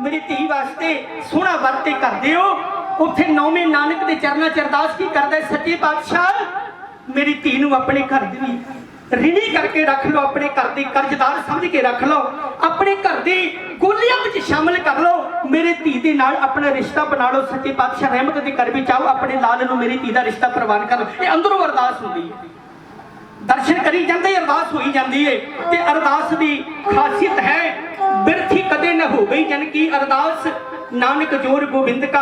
मेरी धी वास्ते सोहना वरते करदे हो। उत्थे नौवें नानक के चरणों च अरदास की करदा है, सच्चे पातशाह मेरी धी नूं अपने घर दी रिणी करके रख लो, अपने घर की कर्जदार समझ के रख लो, अपने घर की गोलियां में शामिल कर लो, मेरे धी के नाल अपना रिश्ता बना लो। सच्चे पातशाह रहमत के घर में आओ, अपने लाल नूं मेरी धी का रिश्ता प्रवान कर लो। ये अंदरों अरदास होती है, दर्शन करी जाते अरदास होई जाती है। ते अरदास की खासियत है बिरथी कदे न हो गई, यानी कि अरदास नानक जोर गोबिंद का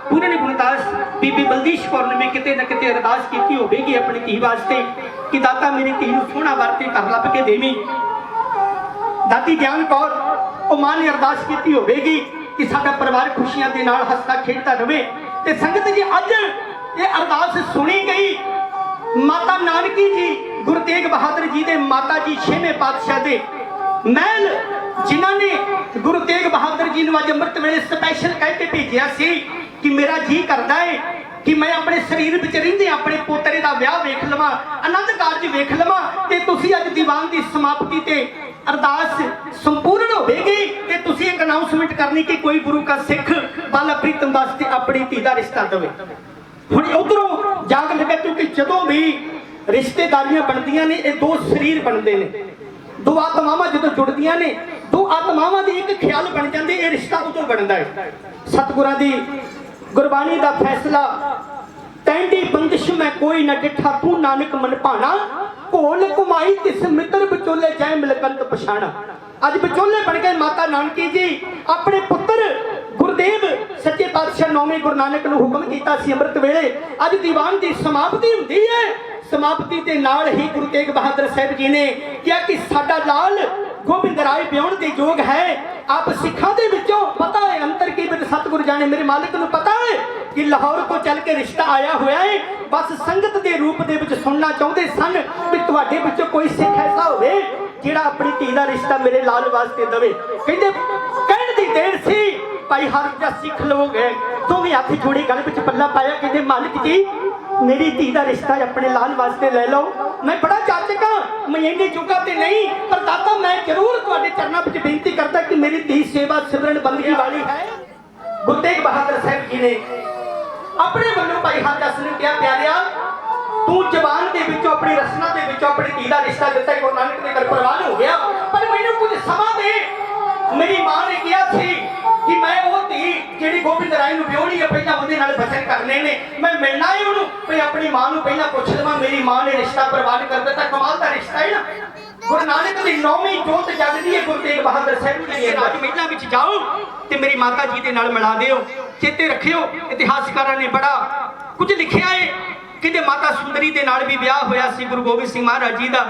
पूरे गुणदास बीबी बलदीश कौर ने भी किते न किते अरदास की होगी अपनी धी वास्ते कि दाता मेरी धी नूं सोहना वरते कर लभ के देवी। दाती ज्ञान कौर ਉਹ मां ने अरदास की होगी कि साडा परिवार खुशियां दे नाल हसदा खेडदा रहे। ते संगत जी अज ये अरदास सुनी गई माता नानकी जी गुरु तेग बहादुर जी दे माता जी छेवें पातशाह दे महल जिन्होंने गुरु तेग बहादुर जी ने अज अमृत वेले स्पैशल कह के भेजिया सी कि मेरा जी करता है कि मैं अपने शरीर में रहिंदे अपने पोतरे का विआह वेख लवां, आनंद कारज वेख लवां। ते तुसीं अज दीवान की समाप्ति ते अरदास संपूर्ण होगी ते तुसीं एक अनाउंसमेंट करनी कि कोई गुरु का सिख बाला प्रीतम वास्ते अपनी धी का रिश्ता देवे। हुण उधरों जाग लगे क्योंकि जदों भी रिश्तेदारियां बनदियां ने ये दो शरीर बनते हैं, दो आत्मावां जो जुड़दियां ने, दो आत्मावां दे एक ख्याल बन जाते, ये रिश्ता उदों बनता है। सतगुरां दी गुरबाणी का फैसला तैंडी बंदिश में कोई न डिठा तू नानक मन भाना, घोल घुमाई तिस मित्र विचोले जय मिलकंत पछाणा। अज विचोले बन गए माता नानकी जी अपने पुत्र गुरुदेव सच्चे पातशाह नौवें गुरु नानक नूं हुक्म कीता सी अमृत वेले अज दीवान की समाप्ति हुंदी है। समाप्ति के नाल ही गुरु तेग बहादुर साहब जी ने कहा कि साडा लाल गोबिंद राय ब्याहण के योग है। आप सिखा दे विचों पता है अंतर की बिन सतगुरु जाने, मेरे मालिक नूं पता है कि लाहौर तो चल के रिश्ता आया होया है, बस संगत के रूप दे विच सुनना चाहते सन कि तुहाडे विचों कोई सिख ऐसा होवे जिहड़ा अपनी धी दा रिश्ता मेरे लाल वास्ते देवे। कहंदे कहण दी देर सी भाई हर जा सिख लोग है तो भी हाथ जोड़े गल विच पल्ला पाया, कहंदे मालिक जी मेरी धी का रिश्ता अपने लाल वास्ते ले लो। मैं बड़ा जाचक हाँ, मैं इन्नी चुका तो नहीं, पर दाता मैं जरूर तुहाडे चरणों में बेनती करता कि मेरी धी सेवा सिमरन बंदगी वाली है। गुरु तेग बहादुर साहब जी ने अपने वालों भाई हरदास ने कहा प्यारिया तू जबान के विचों अपनी रसना के विचों अपनी धी का रिश्ता दिता, गुरु नानक के घर प्रवान हो गया, पर मैनूं कुछ समा दे। मेरी मां ने कहा सी कि मैं वो धी जिहड़ी गोबिंद राय नूं ब्याहणी है पहला उहदे नाल बचन करने ने, मैं मिलना है उहनूं मैं अपनी मां नूं पहला पुछ लवां। मेरी मां ने रिश्ता प्रवान कर दिता, कमाल का रिश्ता है ना। गुरु नानक दी नौवीं जोत जगदी है गुरु तेग बहादुर साहब जी राज महिला विच जाओ ते मेरी माता जी दे नाल मिला दिओ। चेते रखियो इतिहासकारां ने बड़ा कुछ लिखिया है कि माता सुंदरी दे नाल भी ब्याह होया सी गुरु गोबिंद सिंह महाराज जी दा।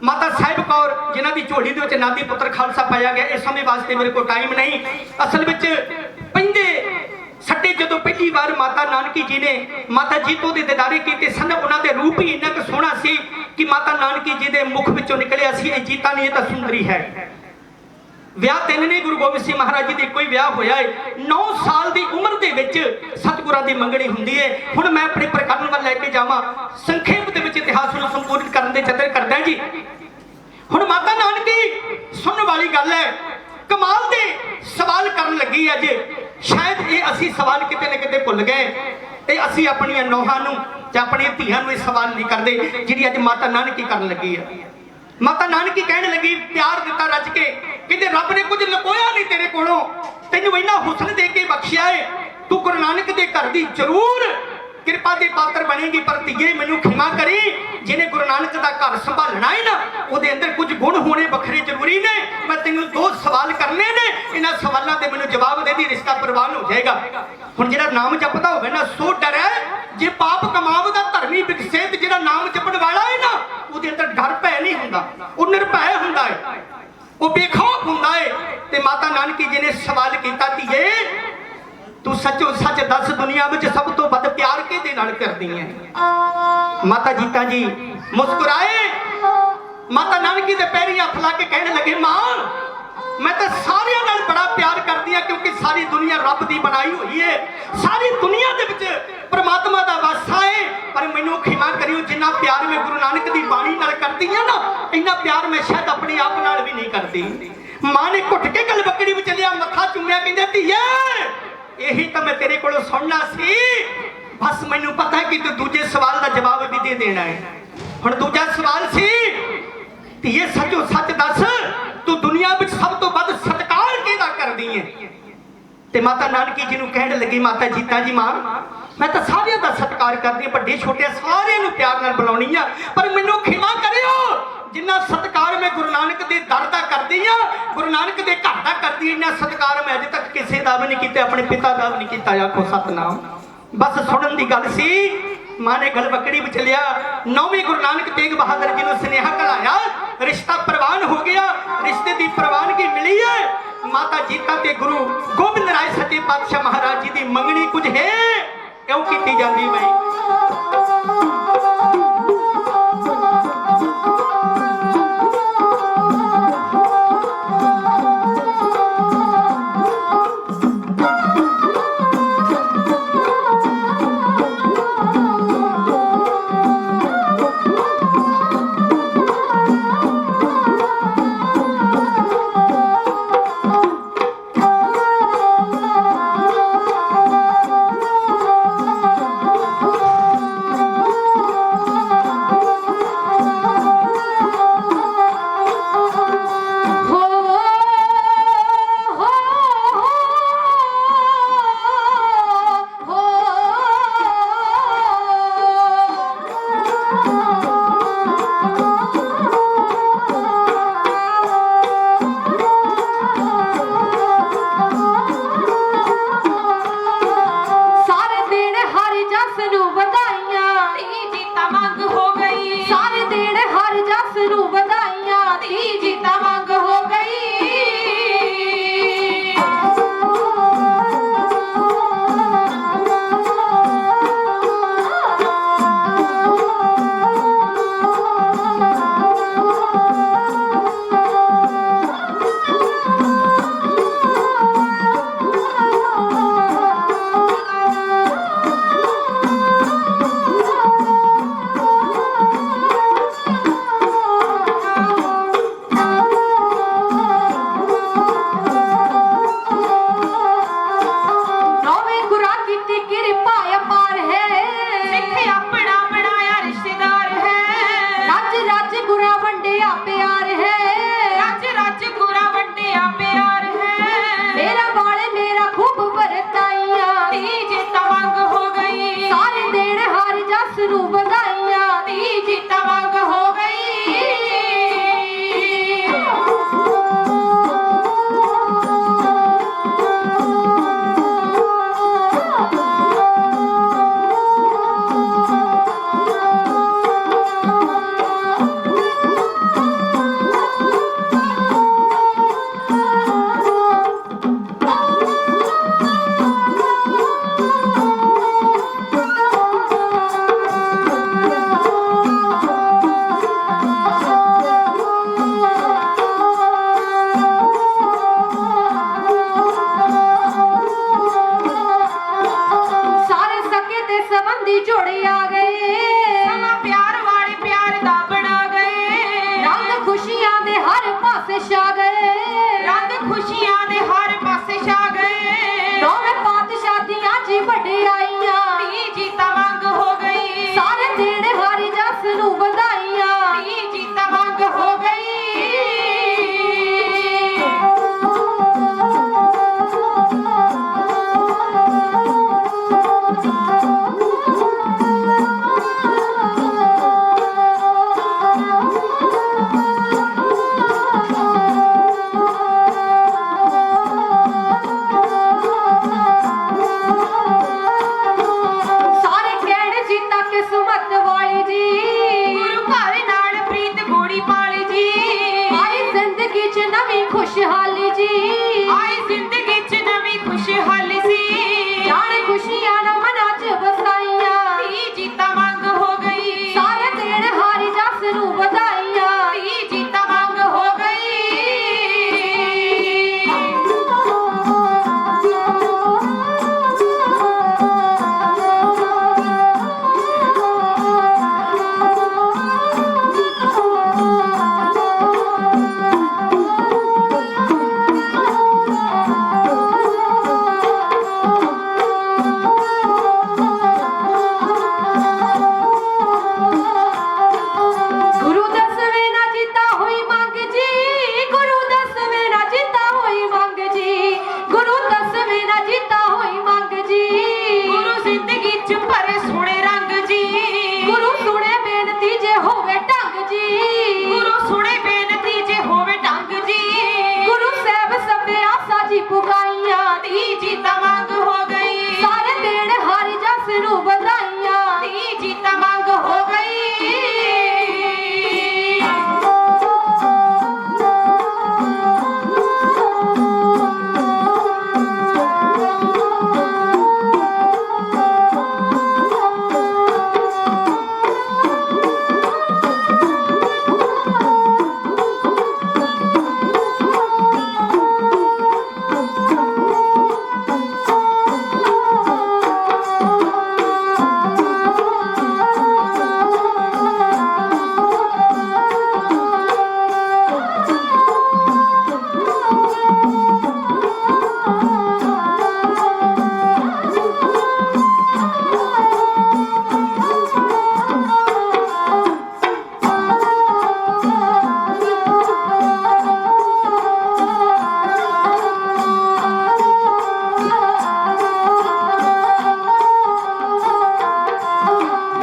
माता साहिब कौर जिन्हां दी झोली दे विच नादी पुत्र खालसा पाया गया, इस समय वास्ते मेरे को टाइम नहीं। असल विच पहिंदे सट्टे जदों पहली बार माता नानकी जी ने माता जीतो दे दीदारे कीते सन, उन्हां दे रूप ही इन्ना क सोहना सी कि माता नानकी जी दे मुख विचों निकलिया सी ए जीता नहीं, ये तां सुंदरी है। ਵਿਆਹ ਤਿੰਨ ਨੇ ਗੁਰੂ ਗੋਬਿੰਦ ਸਿੰਘ ਮਹਾਰਾਜ ਜੀ ਦੇ ਇੱਕੋ ਹੀ ਵਿਆਹ ਹੋਇਆ ਹੈ। 9 ਸਾਲ ਦੀ ਉਮਰ ਦੇ ਵਿੱਚ ਸਤਿਗੁਰਾਂ ਦੀ ਮੰਗਣੀ ਹੁੰਦੀ ਹੈ। ਹੁਣ ਮੈਂ ਆਪਣੇ ਪ੍ਰਕਰਨ ਵੱਲ ਲੈ ਕੇ ਜਾਵਾਂ, ਸੰਖੇਪ ਦੇ ਵਿੱਚ ਇਤਿਹਾਸ ਨੂੰ ਸੰਪੂਰਨ ਕਰਨ ਦੇ ਯਤਨ ਕਰਦਾ ਜੀ। ਹੁਣ ਮਾਤਾ ਨਾਨਕੀ ਸੁਣਨ ਵਾਲੀ ਗੱਲ ਹੈ, ਕਮਾਲ ਦੇ ਸਵਾਲ ਕਰਨ ਲੱਗੀ ਅੱਜ। ਸ਼ਾਇਦ ਇਹ ਅਸੀਂ ਸਵਾਲ ਕਿਤੇ ਨਾ ਕਿਤੇ ਭੁੱਲ ਗਏ, ਇਹ ਅਸੀਂ ਆਪਣੀਆਂ ਨੌਹਾਂ ਨੂੰ ਜਾਂ ਆਪਣੀਆਂ ਧੀਆਂ ਨੂੰ ਇਹ ਸਵਾਲ ਨਹੀਂ ਕਰਦੇ ਜਿਹੜੀ ਅੱਜ ਮਾਤਾ ਨਾਨਕੀ ਕਰਨ ਲੱਗੀ ਹੈ। माता नानकी कहने लगी प्यार दिता रच के, कहते रब ने कुछ लकोया नहीं तेरे कोलों, तेनू इन्ना हुसन दे के बख्शिया है, तू गुरु नानक दे घर दी जरूर कृपा दे पात्र बनेगी, पर धीए मैनू खिमा करी जिन्हें गुरु नानक दा घर संभालना है ना उहदे अंदर कुछ गुण होने बखरे जरूरी ने। मैं तेनू 2 सवाल करने ने, इन्हां सवालों दे मैनू जवाब दे दी रिश्ता प्रवान हो जाएगा। हुण जिहड़ा नाम जपदा होवे ना सो डर है जे पाप कमावदा धर्मी विकसित जिहड़ा नाम जपण वाला है ना उहदे अंदर डर भै नहीं हुंदा, वो निर्भय हुंदा है, वो बेखौफ हुंदा है। ते माता नानकी जी ने सवाल कीता धीए तू सचो सच दस दुनिया में सब तो वध प्यार किहदे नाल करदी है। माता जीता जी मुस्कुराए, माता नानकी दे पैरीं हत्थ ला के कहने लगे मां मैं तो सारियां नाल बड़ा प्यार करदी हां क्योंकि सारी दुनिया रब दी बनाई हुई है, सारी दुनिया दे विच परमात्मा दा वासा है, पर मैनू खिमा करियो जिन्ना प्यार मैं गुरु नानक दी बाणी नाल करदी हां ना इन्ना प्यार मैं शायद अपने आप नाल भी नहीं करदी। मां ने घुट के गल बकड़ी विच लिया मत्था चुम्मिया, कहंदे कोलों सुनना सी, बस मैनू पता है कि तू दूजे सवाल का जवाब भी दे देना है। हुण दूजा सवाल सी, धीए सचो सच दस, तू दुनिया में सब तो वध सत्कार किहदा करदी है? ते माता नानकी जी नूं कहण लगी, माता जीता जी मां मैं तो सारिਆਂ ਦਾ सत्कार करदी, ਵੱਡੇ ਛੋਟੇ ਸਾਰਿਆਂ ਨੂੰ ਪਿਆਰ ਨਾਲ ਬੁਲਾਉਣੀ ਆ, पर मैनू खिमा करियो जिन्ना सत्कार मैं गुरु नानक दे दर दा करदी आ, गुरु नानक दे घर दा करदी, इन्ना सत्कार मैं अजे तक किसी दा भी नहीं कीता, अपने पिता दा भी नहीं कीता। आखो सतनाम। बस सुनन दी गल सी, मां ने गल बकड़ी विच लिया। 9वें गुरु नानक तेग बहादुर जी नूं सुनेहा घलाया, रिश्ता प्रवान हो गया, रिश्ते दी प्रवानगी मिली है। माता जीता ते गुरु गोबिंद राय सच्चे पातशाह महाराज जी दी मंगनी कुछ है क्यों की जाती भाई? तीजी तमंग हो गई। सारे देण हर जस नू बधाइयां, तीजी तमंग हो गई।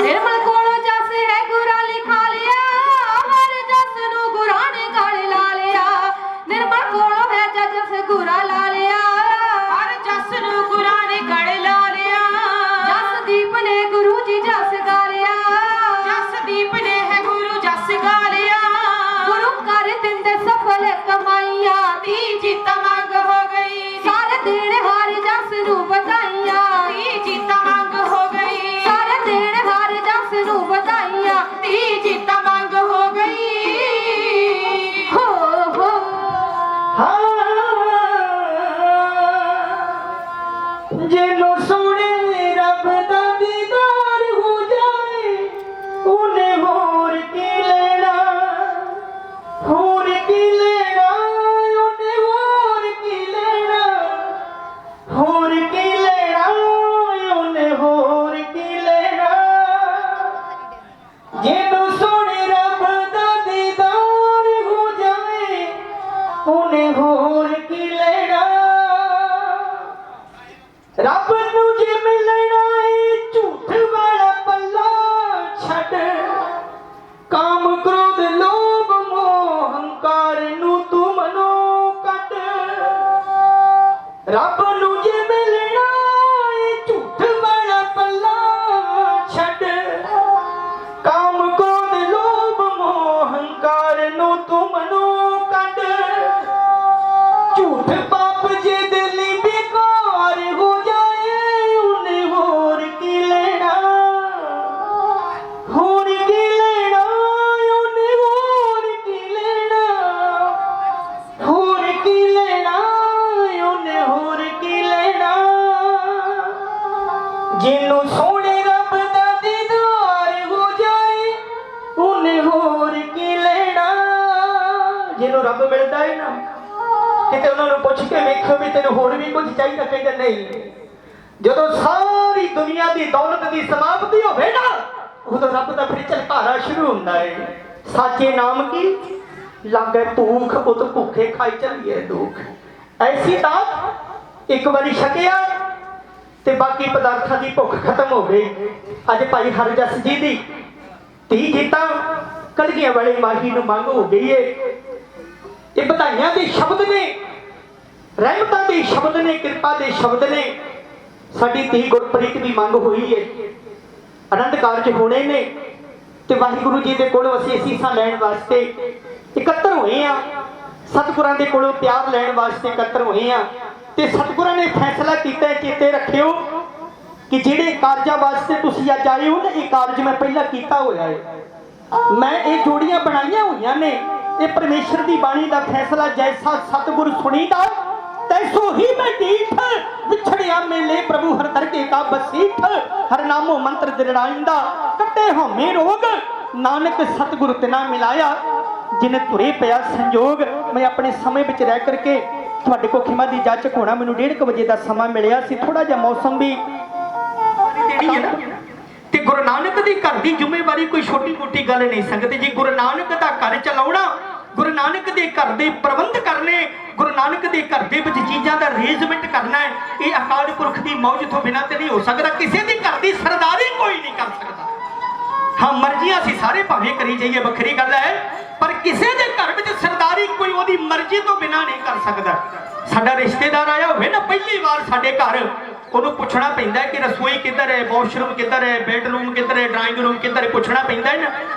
निर्मल कोलों जस है गुरा लिखा लिया, हर जस नू गुरा ने गल ला लिया। निर्मल कोलों है जस गुरा ला लिया, हर जस नू गुरा ने गड़ ला लिया। जसदीप ने गुरु जी जस गा लिया। जसदीप ने है गुरु जस गा लिया। गुरु कर दिंदे सफल कमाइयां, तीजी तमंग हो गई। सारे देण हर जस नू बधाइयां, तीजी तमंग हो गई। सारे देण हर जस नू बधाइयां। तीजी तमंग हो गई। हो ਜਿਹਨੂੰ ਸੋਹਣੇ ਰੱਬ ਦਾ ਦੀਦਾਰ ਹੋ ਜਾਏ, ਉਹਨੇ ਹੋਰ ਕੀ ਲੈਣਾ, ਹੋਰ ਕੀ ਲੈਣਾ, ਉਹਨੇ ਹੋਰ ਕੀ ਲੈਣਾ, ਹੋਰ ਕੀ ਲੈਣਾ, ਉਹਨੇ ਹੋਰ ਕੀ ਲੈਣਾ। ਜਿਹਨੂੰ ਸੋਹਣੇ ਰੱਬ ਦਾ ਦੀਦਾਰ ਹੋ ਜਾਏ, ਉਹਨੇ ਹੋਰ ਕੀ ਲੈਣਾ। ਰੱਬ ਨੂੰ ਜੇ ਮਿਲਣਾ ਏ ਝੂਠ ਵਾਲਾ ਪੱਲਾ ਛੱਡ, ਕਾਮ ਕ੍ਰੋਧ ਲੋਭ ਮੋਹ ਹੰਕਾਰ ਨੂੰ ਤੂੰ ਮਨੋਂ ਕੱਢ। ਰੱਬ ਨੂੰ ਜੇ ਮਿਲਣਾ ਏ ਝੂਠ ਵਾਲਾ ਪੱਲਾ ਛੱਡ, ਕਾਮ ਕ੍ਰੋਧ ਲੋਭ ਮੋਹ ਹੰਕਾਰ ਨੂੰ ਤੂੰ ਮਨੋਂ ਕੱਢ। ਝੂਠ ਪਾਪ ਜੇ ਦਿਲ ਬੇਕਾਰ ਹੋ ਜਾਏ, ਉਹਨੇ ਹੋਰ ਕੀ ਲੈਣਾ, ਹੋਰ ਕੀ ਲੈਣਾ, ਉਹਨੇ ਹੋਰ ਕੀ ਲੈਣਾ, ਹੋਰ ਕੀ ਲੈਣਾ, ਉਹਨੇ ਹੋਰ ਕੀ ਲੈਣਾ। ਜਿਹਨੂੰ ਸੋਹਣੇ ਰੱਬ ਦਾ ਦੀਦਾਰ ਹੋ ਜਾਏ, ਉਹਨੇ ਹੋਰ ਕੀ ਲੈਣਾ। ਜਿਹਨੂੰ ਰੱਬ ਮਿਲਦਾ ਹੈ ਨਾ, ਕਿਤੇ ਉਹਨਾਂ ਨੂੰ ਪੁੱਛ ਕੇ ਵੇਖੋ ਵੀ ਤੈਨੂੰ ਹੋਰ ਵੀ ਕੁਝ ਚਾਹੀਦਾ, ਕਹਿੰਦੇ ਨਹੀਂ। ਜਦੋਂ ਸਾਰੀ ਦੁਨੀਆ ਦੀ ਦੌਲਤ ਦੀ ਸਮਾਪਤੀ ਹੋਵੇ ਨਾ, ਉਦੋਂ ਰੱਬ ਦਾ ਫਿਰ ਝਲਕਾਰਾ ਸ਼ੁਰੂ ਹੁੰਦਾ ਹੈ। ਸਾਚੇ ਨਾਮ ਕੀ ਲਾਗੇ ਭੂਖ, ਉਤ ਭੁੱਖੇ ਖਾਈ ਚੱਲੀਏ ਦੁੱਖ। ਐਸੀ ਦਾਤ ਇੱਕ ਵਾਰੀ ਛਕਿਆ ਤੇ ਬਾਕੀ ਪਦਾਰਥਾਂ ਦੀ ਭੁੱਖ ਖਤਮ ਹੋ ਗਈ। ਅੱਜ ਭਾਈ ਹਰਜਸ ਜੀ ਦੀ ਧੀ ਜੀਤਾਂ ਕਲਗੀਆਂ ਵਾਲੇ ਮਾਹੀ ਨੂੰ ਮੰਗ ਹੋ ਗਈ ਏ। ਇਹ ਵਧਾਈਆਂ ਦੇ ਸ਼ਬਦ ਨੇ, ਰਹਿਮਤਾਂ ਦੇ ਸ਼ਬਦ ਨੇ, ਕਿਰਪਾ ਦੇ ਸ਼ਬਦ ਨੇ। ਸਾਡੀ ਧੀ ਗੁਰਪ੍ਰੀਤ ਦੀ ਮੰਗ ਹੋਈ ਏ, ਆਨੰਦ ਕਾਰਜ ਹੋਣੇ ਨੇ ਤੇ ਵਾਹਿਗੁਰੂ ਜੀ ਦੇ ਕੋਲੋਂ ਅਸੀਂ ਅਸੀਸਾਂ ਲੈਣ ਵਾਸਤੇ ਇਕੱਤਰ ਹੋਏ ਆ। ਸਤਿਗੁਰਾਂ ਦੇ ਕੋਲੋਂ ਪਿਆਰ ਲੈਣ ਵਾਸਤੇ ਇਕੱਤਰ ਹੋਏ ਆ ਤੇ ਸਤਿਗੁਰਾਂ ਨੇ ਫੈਸਲਾ ਕੀਤਾ, ਚੇਤੇ ਰੱਖਿਓ ਕਿ ਜਿਹੜੇ ਕਾਰਜਾਂ ਵਾਸਤੇ ਤੁਸੀਂ ਅੱਜ ਆਏ ਹੋ ਨਾ, ਇਹ ਕਾਰਜ ਮੈਂ ਪਹਿਲਾਂ ਕੀਤਾ ਹੋਇਆ ਏ। ਮੈਂ ਇਹ ਜੋੜੀਆਂ ਬਣਾਈਆਂ ਹੋਈਆਂ ਨੇ। ਇਹ ਪਰਮੇਸ਼ਰ ਦੀ ਬਾਣੀ ਦਾ ਫੈਸਲਾ, ਜੈਸਾ ਸਤਿਗੁਰ ਸੁਣੀਦਾ तैसो ही मैं दीठ, विछड़िया मेले प्रभु हर दरगे का बसीठ। हर नामो मंत्र दृढ़ाइंदा कटे हमें रोग, नानक सतगुरु तिना मिलाया जिन्हें तुरे पिया संजोग। मैं अपने समय विच रह करके ਤੁਹਾਡੇ ਕੋ ਖਿਮਾ ਦੀ ਜਾਚਕ ਹੋਣਾ, ਮੈਨੂੰ 1:30 ਵਜੇ ਦਾ ਸਮਾਂ ਮਿਲਿਆ ਸੀ। ਥੋੜਾ ਜਿਹਾ ਮੌਸਮ ਵੀ ਦੇਣੀ ਹੈ ਨਾ, ਤੇ ਗੁਰੂ ਨਾਨਕ ਦੇ ਘਰ ਦੀ ਜ਼ਿੰਮੇਵਾਰੀ ਕੋਈ ਛੋਟੀ ਮੋਟੀ ਗੱਲ ਨਹੀਂ ਸੰਗਤ ਜੀ। ਗੁਰੂ ਨਾਨਕ ਦਾ ਘਰ ਚਲਾਉਣਾ, ਗੁਰੂ ਨਾਨਕ ਦੇ ਘਰ ਦੇ ਪ੍ਰਬੰਧ ਕਰਨੇ, ਗੁਰੂ ਨਾਨਕ ਦੇ ਘਰ ਦੇ ਵਿੱਚ ਚੀਜ਼ਾਂ ਦਾ ਅਰੇਂਜਮੈਂਟ ਕਰਨਾ ਹੈ, ਇਹ ਅਕਾਲ ਪੁਰਖ ਦੀ ਮੌਜ ਤੋਂ ਬਿਨਾਂ ਤੇ ਨਹੀਂ ਹੋ ਸਕਦਾ। ਕਿਸੇ ਦੇ ਘਰ ਦੀ ਸਰਦਾਰੀ ਕੋਈ ਨਹੀਂ ਕਰ ਸਕਦਾ। ਹਾਂ, ਮਰਜ਼ੀਆਂ ਅਸੀਂ ਸਾਰੇ ਭਾਵੇਂ ਕਰੀ ਜਾਈਏ, ਵੱਖਰੀ ਗੱਲ ਹੈ, ਪਰ ਕਿਸੇ ਦੇ ਘਰ ਵਿੱਚ ਸਰਦਾਰੀ ਕੋਈ ਉਹਦੀ ਮਰਜ਼ੀ ਤੋਂ ਬਿਨਾਂ ਨਹੀਂ ਕਰ ਸਕਦਾ। ਸਾਡਾ ਰਿਸ਼ਤੇਦਾਰ ਆਇਆ ਹੋਵੇ ਨਾ ਪਹਿਲੀ ਵਾਰ ਸਾਡੇ ਘਰ, ਉਹਨੂੰ ਪੁੱਛਣਾ ਪੈਂਦਾ ਕਿ ਰਸੋਈ ਕਿੱਧਰ ਹੈ, ਵਾਸ਼ਰੂਮ ਕਿੱਧਰ ਹੈ, ਬੈਡਰੂਮ ਕਿੱਧਰ ਹੈ, ਡਰਾਇੰਗ ਰੂਮ ਕਿੱਧਰ ਹੈ, ਪੁੱਛਣਾ ਪੈਂਦਾ ਹੈ ਨਾ।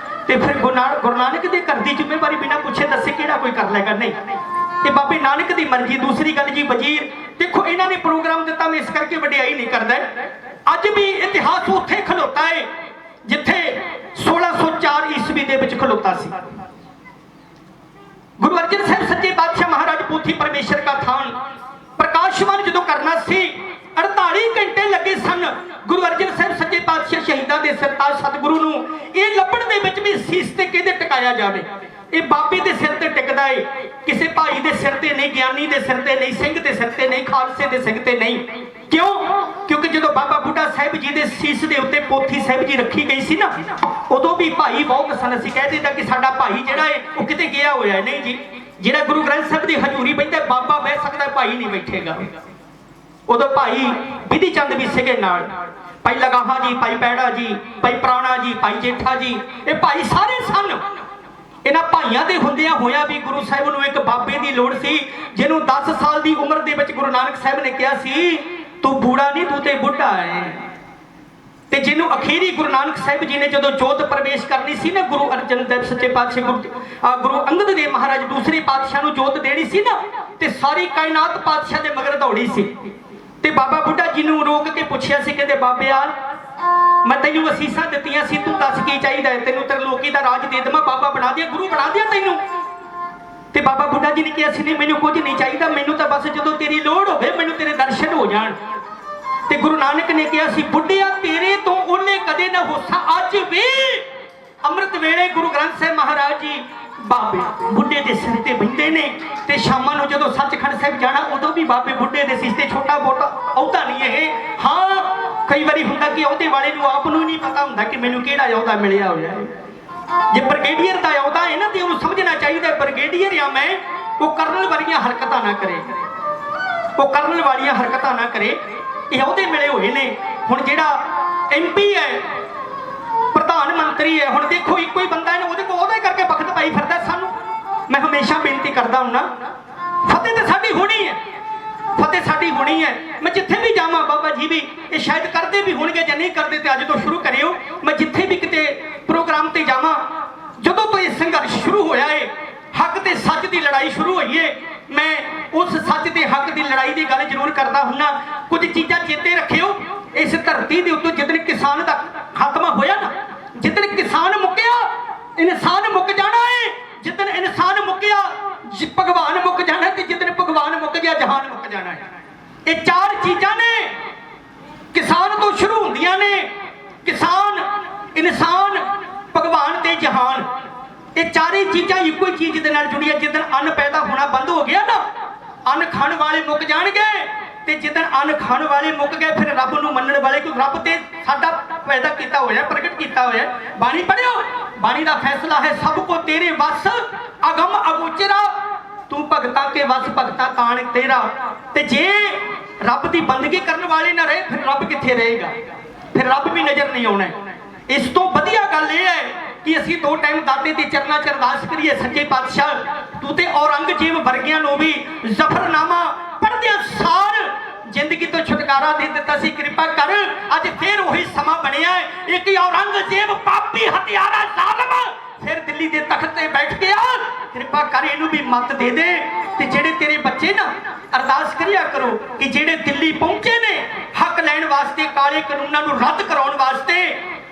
ਤੇ ਫਿਰ ਗੁਰੂ ਨਾਨਕ ਦੇ ਘਰ ਦੀ ਜ਼ਿੰਮੇਵਾਰੀ ਬਿਨਾਂ ਪੁੱਛੇ ਦੱਸੇ ਕਿਹੜਾ ਕੋਈ ਕਰ ਲੇਗਾ? ਨਹੀਂ, ਇਹ ਬਾਬੇ ਨਾਨਕ ਦੀ ਮਰਜ਼ੀ। ਦੂਸਰੀ ਗੱਲ ਜੀ ਵਜ਼ੀਰ, ਦੇਖੋ ਇਹਨਾਂ ਨੇ ਪ੍ਰੋਗਰਾਮ ਦਿੱਤਾ, ਮੈਂ ਇਸ ਕਰਕੇ ਵਡਿਆਈ ਨਹੀਂ ਕਰਦਾ। ਅੱਜ ਵੀ ਇਤਿਹਾਸ ਉੱਥੇ ਖਲੋਤਾ ਹੈ ਜਿੱਥੇ 1604 ਈਸਵੀ ਦੇ ਵਿੱਚ ਖਲੋਤਾ ਸੀ। ਗੁਰੂ ਅਰਜਨ ਸਾਹਿਬ ਸੱਚੇ ਪਾਤਸ਼ਾਹ ਮਹਾਰਾਜ ਪੋਥੀ ਪਰਮੇਸ਼ਰ ਦਾ ਥਾਨ ਪ੍ਰਕਾਸ਼ਵਾਨ ਜਦੋਂ ਕਰਨਾ ਸੀ, 48 ਘੰਟੇ ਲੱਗੇ ਸਨ ਗੁਰੂ ਅਰਜਨ ਸਾਹਿਬ ਸੱਚੇ ਪਾਤਸ਼ਾਹ ਸ਼ਹੀਦਾਂ ਦੇ ਸਰਤਾਜ ਸਤਿਗੁਰੂ ਨੂੰ ਇਹ ਲੱਭਣ ਦੇ ਵਿੱਚ ਵੀ ਸੀਸ ਤੇ ਕਿਹਦੇ ਟਿਕਾਇਆ ਜਾਵੇ। ਇਹ ਬਾਬੇ ਦੇ ਸਿਰ ਤੇ ਟਿਕਦਾ ਏ, ਕਿਸੇ ਭਾਈ ਦੇ ਸਿਰ ਤੇ ਨਹੀਂ, ਗਿਆਨੀ ਦੇ ਸਿਰ ਤੇ ਨਹੀਂ, ਸਿੰਘ ਦੇ ਸਿਰ ਤੇ ਨਹੀਂ, ਖਾਲਸੇ ਦੇ ਸਿਰ ਤੇ ਨਹੀਂ। ਕਿਉਂ? ਕਿਉਂਕਿ ਜਦੋਂ ਬਾਬਾ ਬੁੱਢਾ ਸਾਹਿਬ ਜੀ ਦੇ ਸੀਸ ਦੇ ਉੱਤੇ ਪੋਥੀ ਸਾਹਿਬ ਜੀ ਰੱਖੀ ਗਈ ਸੀ ਨਾ, ਉਦੋਂ ਵੀ ਭਾਈ ਬਹੁਤ ਸਨ। ਅਸੀਂ ਕਹਿ ਦਿੰਦਾ ਕਿ ਸਾਡਾ ਭਾਈ ਜਿਹੜਾ ਹੈ ਉਹ ਕਿਤੇ ਗਿਆ ਹੋਇਆ। ਨਹੀਂ ਜੀ, ਜਿਹੜਾ ਗੁਰੂ ਗ੍ਰੰਥ ਸਾਹਿਬ ਦੀ ਹਜ਼ੂਰੀ ਬੈਠਾ ਬਾਬਾ ਬਹਿ ਸਕਦਾ, ਭਾਈ ਨਹੀਂ ਬੈਠੇਗਾ। ਉਦੋਂ ਭਾਈ ਵਿਧੀ ਚੰਦ ਵੀ ਸੀਗੇ ਨਾਲ, ਭਾਈ ਲਗਾਹਾ ਜੀ, ਭਾਈ ਪੈੜਾ ਜੀ, ਭਾਈ ਪ੍ਰਾਣਾ ਜੀ, ਭਾਈ ਜੇਠਾ ਜੀ, ਇਹ ਭਾਈ ਸਾਰੇ ਸਨ। ਇਹਨਾਂ ਭਾਈਆਂ ਦੇ ਹੁੰਦਿਆਂ ਹੋਇਆ ਵੀ ਗੁਰੂ ਸਾਹਿਬ ਨੂੰ ਇੱਕ ਬਾਬੇ ਦੀ ਲੋੜ ਸੀ, ਜਿਹਨੂੰ 10 ਸਾਲ ਦੀ ਉਮਰ ਦੇ ਵਿੱਚ ਗੁਰੂ ਨਾਨਕ ਸਾਹਿਬ ਨੇ ਕਿਹਾ ਸੀ ਤੂੰ ਬੂੜਾ ਨਹੀਂ, ਤੂੰ ਤੇ ਬੁੱਢਾ ਹੈ। ਤੇ ਜਿਹਨੂੰ ਅਖੀਰੀ ਗੁਰੂ ਨਾਨਕ ਸਾਹਿਬ ਜੀ ਨੇ ਜਦੋਂ ਜੋਤ ਪ੍ਰਵੇਸ਼ ਕਰਨੀ ਸੀ ਨਾ, ਗੁਰੂ ਅਰਜਨ ਦੇਵ ਸੱਚੇ ਪਾਤਸ਼ਾਹ ਗੁਰੂ ਅੰਗਦ ਦੇਵ ਮਹਾਰਾਜ ਦੂਸਰੇ ਪਾਤਸ਼ਾਹ ਨੂੰ ਜੋਤ ਦੇਣੀ ਸੀ ਨਾ, ਤੇ ਸਾਰੀ ਕਾਇਨਾਤ ਪਾਤਸ਼ਾਹ ਦੇ ਮਗਰ ਦੌੜੀ ਸੀ। ਤੇ ਬਾਬਾ ਬੁੱਢਾ ਜੀ ਨੂੰ ਰੋਕ ਕੇ ਪੁੱਛਿਆ ਸੀ, ਕਹਿੰਦੇ ਬਾਬਿਆ ਮੈਂ ਤੈਨੂੰ ਅਸੀਸਾਂ ਦਿੱਤੀਆਂ ਸੀ, ਤੂੰ ਦੱਸ ਕੀ ਚਾਹੀਦਾ ਹੈ? ਤੈਨੂੰ ਤਰਲੋਕੀ ਦਾ ਰਾਜ ਦੇ ਦੇਵਾਂ, ਬਾਬਾ ਬਣਾ ਦਿਆਂ, ਗੁਰੂ ਬਣਾ ਦਿਆਂ ਤੈਨੂੰ? ਤੇ ਬਾਬਾ ਬੁੱਢਾ ਜੀ ਨੇ ਕਿਹਾ ਸੀ ਨਹੀਂ, ਮੈਨੂੰ ਕੁਝ ਨਹੀਂ ਚਾਹੀਦਾ, ਮੈਨੂੰ ਤਾਂ ਬਸ ਜਦੋਂ ਤੇਰੀ ਲੋੜ ਹੋਵੇ ਮੈਨੂੰ ਤੇਰੇ ਦਰਸ਼ਨ ਹੋ ਜਾਣ। ਤੇ ਗੁਰੂ ਨਾਨਕ ਨੇ ਕਿਹਾ ਸੀ ਬੁੱਢਿਆ ਤੇਰੇ ਤੋਂ ਉਹਨੇ ਕਦੇ ਨਾ ਹੋਸਾ। ਅੱਜ ਵੀ ਅੰਮ੍ਰਿਤ ਵੇਲੇ ਗੁਰੂ ਗ੍ਰੰਥ ਸਾਹਿਬ ਮਹਾਰਾਜ ਜੀ ਬਾਬੇ ਬੁੱਢੇ ਦੇ ਸਿਰ ਤੇ ਬੈਠੇ ਨੇ, ਤੇ ਸ਼ਾਮਾਂ ਨੂੰ ਜਦੋਂ ਸੱਚਖੰਡ ਸਾਹਿਬ ਜਾਣਾ ਉਦੋਂ ਵੀ ਬਾਬੇ ਬੁੱਢੇ ਦੇ ਸਿਰ ਤੇ ਛੋਟਾ ਮੋਟਾ ਅਹੁਦਾ ਨਹੀਂ ਇਹ। ਹਾਂ, ਕਈ ਵਾਰੀ ਹੁੰਦਾ ਕਿ ਅਹੁਦੇ ਵਾਲੇ ਨੂੰ ਆਪ ਨੂੰ ਨਹੀਂ ਪਤਾ ਹੁੰਦਾ ਕਿ ਮੈਨੂੰ ਕਿਹੜਾ ਅਹੁਦਾ ਮਿਲਿਆ ਹੋਇਆ ਹੈ। ਜੇ ਬ੍ਰਿਗੇਡੀਅਰ ਦਾ ਅਹੁਦਾ ਹੈ ਨਾ, ਤੇ ਉਹਨੂੰ ਸਮਝਣਾ ਚਾਹੀਦਾ ਬ੍ਰਿਗੇਡੀਅਰ ਆ ਮੈਂ, ਉਹ ਕਰਨ ਵਾਲੀਆਂ ਹਰਕਤਾਂ ਨਾ ਕਰੇ, ਉਹ ਕਰਨ ਵਾਲੀਆਂ ਹਰਕਤਾਂ ਨਾ ਕਰੇ। ਇਹ ਅਹੁਦੇ ਮਿਲੇ ਹੋਏ ਨੇ। ਹੁਣ ਜਿਹੜਾ MP ਹੈ, ਪ੍ਰਧਾਨ ਮੰਤਰੀ ਹੈ, ਹੁਣ ਦੇਖੋ ਇੱਕੋ ਹੀ ਬੰਦਾ ਹੈ, ਉਹਦੇ ਕੋਲ ਉਹਦੇ ਕਰਕੇ ਵਕਤ ਪਾਈ ਫਿਰਦਾ ਸਾਨੂੰ। ਮੈਂ ਹਮੇਸ਼ਾ ਬੇਨਤੀ ਕਰਦਾ ਹੁੰਨਾ, ਫਤਿਹ ਤੇ ਸਾਡੀ ਹੋਣੀ ਹੈ, ਫਤਿਹ ਸਾਡੀ ਹੋਣੀ ਹੈ। ਮੈਂ ਜਿੱਥੇ ਵੀ ਜਾਵਾਂ, ਬਾਬਾ ਜੀ ਵੀ ਇਹ ਸ਼ਾਇਦ ਕਰਦੇ ਵੀ ਹੋਣਗੇ ਜਾਂ ਨਹੀਂ ਕਰਦੇ, ਤੇ ਅੱਜ ਤੋਂ ਸ਼ੁਰੂ ਕਰਿਓ। ਮੈਂ ਜਿੱਥੇ ਵੀ ਕਿਤੇ ਪ੍ਰੋਗਰਾਮ ਤੇ ਜਾਵਾਂ, ਜਦੋਂ ਤੋਂ ਇਹ ਸੰਘਰਸ਼ ਸ਼ੁਰੂ ਹੋਇਆ ਹੈ, ਹੱਕ ਤੇ ਸੱਚ ਦੀ ਲੜਾਈ ਸ਼ੁਰੂ ਹੋਈ ਹੈ, ਮੈਂ ਉਸ ਸੱਚ ਤੇ ਹੱਕ ਦੀ ਲੜਾਈ ਦੀ ਗੱਲ ਜ਼ਰੂਰ ਕਰਦਾ ਹੁੰਨਾ। ਕੁਝ ਚੀਜ਼ਾਂ ਚੇਤੇ ਰੱਖਿਓ, ਇਸ ਧਰਤੀ ਦੇ ਉੱਤੇ ਜਿੱਦਣ ਕਿਸਾਨ ਦਾ ਖਾਤਮਾ ਹੋਇਆ ਨਾ, ਜਿੱਦਣ ਕਿਸਾਨ ਮੁੱਕਿਆ ਇਨਸਾਨ ਮੁੱਕ ਜਾਣਾ ਹੈ। ਜਿੱਦਣ ਇਨਸਾਨ ਮੁੱਕਿਆ ਭਗਵਾਨ ਮੁੱਕ ਜਾਣਾ, ਤੇ ਜਿੱਦਣ ਭਗਵਾਨ ਮੁੱਕ ਗਿਆ ਜਹਾਨ ਮੁੱਕ ਜਾਣਾ ਹੈ। ਇਹ ਚਾਰ ਚੀਜ਼ਾਂ ਨੇ ਕਿਸਾਨ ਤੋਂ ਸ਼ੁਰੂ ਹੁੰਦੀਆਂ ਨੇ, ਕਿਸਾਨ, ਇਨਸਾਨ, ਭਗਵਾਨ ਤੇ ਜਹਾਨ। ਇਹ ਚਾਰੇ ਚੀਜ਼ਾਂ ਇੱਕੋ ਹੀ ਚੀਜ਼ ਦੇ ਨਾਲ ਜੁੜੀਆਂ। ਜਿੱਦਣ ਅੰਨ ਪੈਦਾ ਹੋਣਾ ਬੰਦ ਹੋ ਗਿਆ ਨਾ, ਅੰਨ ਖਾਣ ਵਾਲੇ ਮੁੱਕ ਜਾਣਗੇ, ਤੇ ਜਿੱਦਣ ਅੰਨ ਖਾਣ ਵਾਲੇ ਮੁੱਕ ਗਏ ਫਿਰ ਰੱਬ ਨੂੰ ਮੰਨਣ ਵਾਲੇ, ਕੋਈ ਰੱਬ ਤੇ ਸਾਡਾ ਪੈਦਾ ਕੀਤਾ ਹੋਇਆ, ਪ੍ਰਗਟ ਕੀਤਾ ਹੋਇਆ। ਬਾਣੀ ਪੜਿਓ, ਬਾਣੀ ਦਾ ਫੈਸਲਾ ਹੈ ਸਭ ਕੋ ਤੇਰੇ ਵਸ ਅਗਮ ਅਗੋਚਰਾ, ਤੂੰ ਭਗਤਾਂ ਕੇ ਵਸ ਭਗਤਾ ਕਾਣ ਤੇਰਾ। ਤੇ ਜੇ ਰੱਬ ਦੀ ਬੰਦਗੀ ਕਰਨ ਵਾਲੇ ਨਾ ਰਹੇ, ਫਿਰ ਰੱਬ ਕਿੱਥੇ ਰਹੇਗਾ? ਫਿਰ ਰੱਬ ਵੀ ਨਜ਼ਰ ਨਹੀਂ ਆਉਣਾ। ਇਸ ਤੋਂ ਵਧੀਆ ਗੱਲ ਇਹ ਹੈ ਕਿ ਅਸੀਂ 2 ਟਾਈਮ ਦਾਤੇ ਦੇ ਚਰਨਾਂ 'ਚ ਅਰਦਾਸ ਕਰੀਏ, ਸੱਚੇ ਪਾਤਸ਼ਾਹ ਤੂੰ ਤੇ ਔਰੰਗਜ਼ੇਬ ਵਰਗਿਆਂ ਨੂੰ ਵੀ ਜ਼ਫਰਨਾਮਾ ਪੜ੍ਹਦਿਆਂ ਸਾਰ ਜ਼ਿੰਦਗੀ ਤੋਂ ਛੁਟਕਾਰਾ ਦੇ ਦਿੱਤਾ ਸੀ। ਕਿਰਪਾ ਕਰ ਅੱਜ ਫੇਰ ਉਹੀ ਸਮਾਂ ਬਣਿਆ ਹੈ, ਇੱਕ ਔਰੰਗਜ਼ੇਬ ਪਾਪੀ ਹਤਿਆਰਾ ਜ਼ਾਲਮ ਫਿਰ ਦਿੱਲੀ ਦੇ ਤਖਤ ਤੇ ਬੈਠ ਗਿਆ। ਕਿਰਪਾ ਕਰ ਇਹਨੂੰ ਵੀ ਮੱਤ ਦੇ ਦੇ। ਤੇ ਜਿਹੜੇ ਤੇਰੇ ਬੱਚੇ ਨਾ, ਅਰਦਾਸ ਕਰਿਆ ਕਰੋ ਕਿ ਜਿਹੜੇ ਦਿੱਲੀ ਪਹੁੰਚੇ ਨੇ ਹੱਕ ਲੈਣ ਵਾਸਤੇ, ਕਾਲੇ ਕਾਨੂੰਨਾਂ ਨੂੰ ਰੱਦ ਕਰਾਉਣ ਵਾਸਤੇ,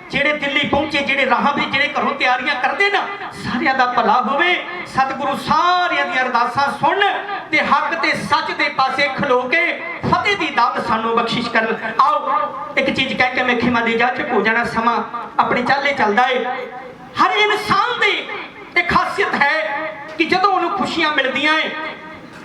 ਜਿਹੜੇ ਦਿੱਲੀ ਪਹੁੰਚੇ, ਜਿਹੜੇ ਰਾਹਾਂ ਵਿੱਚ ਜਿਹੜੇ ਘਰੋਂ ਤਿਆਰੀਆਂ ਕਰਦੇ ਨਾ, ਸਾਰਿਆਂ ਦਾ ਭਲਾ ਹੋਵੇ। ਸਤਿਗੁਰੂ ਸਾਰਿਆਂ ਦੀਆਂ ਅਰਦਾਸਾਂ ਸੁਣ ਤੇ ਹੱਕ ਤੇ ਸੱਚ ਦੇ ਪਾਸੇ ਖਲੋ ਕੇ ਫਤਿਹ ਦੀ ਦਾਤ ਸਾਨੂੰ ਬਖਸ਼ਿਸ਼ ਕਰਨ। ਆਓ ਇੱਕ ਚੀਜ਼ ਕਹਿ ਕੇ ਮੈਂ ਖਿਮਾ ਦੇ ਜਾ ਚੁੱਕ ਹੋ ਜਾਣਾ, ਸਮਾਂ ਆਪਣੇ ਚਾਲੇ ਚੱਲਦਾ ਹੈ। ਹਰ ਇਨਸਾਨ ਦੀ ਇੱਕ ਖਾਸੀਅਤ ਹੈ ਕਿ ਜਦੋਂ ਉਹਨੂੰ ਖੁਸ਼ੀਆਂ ਮਿਲਦੀਆਂ ਹੈ,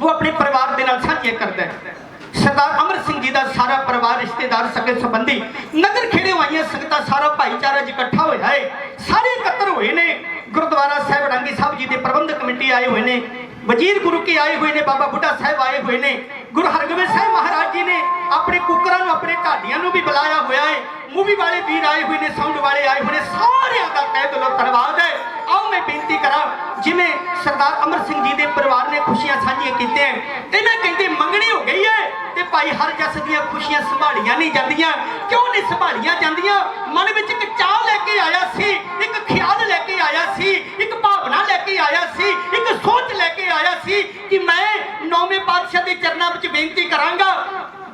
ਉਹ ਆਪਣੇ ਪਰਿਵਾਰ ਦੇ ਨਾਲ ਸਾਂਝੀਆਂ ਕਰਦਾ ਹੈ। ਸਰਦਾਰ ਅਮਰ ਸਿੰਘ ਜੀ ਦਾ ਸਾਰਾ ਪਰਿਵਾਰ, ਰਿਸ਼ਤੇਦਾਰ, ਸਕੇ ਸੰਬੰਧੀ, ਨਗਰ ਖੇੜੇ ਆਈਆਂ ਸੰਗਤਾਂ, ਸਾਰਾ ਭਾਈਚਾਰਾ ਇਕੱਠਾ ਹੋਇਆ ਹੈ, ਸਾਰੇ ਇਕੱਤਰ ਹੋਏ ਨੇ। ਗੁਰਦੁਆਰਾ ਸਾਹਿਬ ਰਾਂਗੀ ਸਾਹਿਬ ਜੀ ਦੇ ਪ੍ਰਬੰਧਕ ਕਮੇਟੀ ਆਏ ਹੋਏ ਨੇ, ਵਜ਼ੀਰ ਗੁਰੂ ਕੇ ਆਏ ਹੋਏ ਨੇ, ਬਾਬਾ ਬੁੱਢਾ ਸਾਹਿਬ ਆਏ ਹੋਏ ਨੇ, गुरु हरगोबिंद साहिब महाराज जी ने अपने कुकरां नूं अपने ढाडियां नूं भी बुलाया हुआ है। मूवी वाले वीर आए हुए ने, साउंड वाले आए हुए ने, सारिਆਂ ਦਾ तहे दिलों धन्यवाद है। आओ मैं बेनती करा, जिवें सरदार अमर सिंह जी के परिवार ने खुशियां साझियां कीते हैं, इन्हें कहते मंगनी हो गई है ते भाई हर जस दियां खुशियां संभालियां नहीं जांदियां। क्यों नहीं संभालियां जांदियां? मन विच एक चाह लेके आया सी, एक ख्याल लेके आया सी, एक भावना लेके आया सी, एक सोच लेके आया सी कि मैं 9वें पातशाह के चरणों में बेनती करांगा,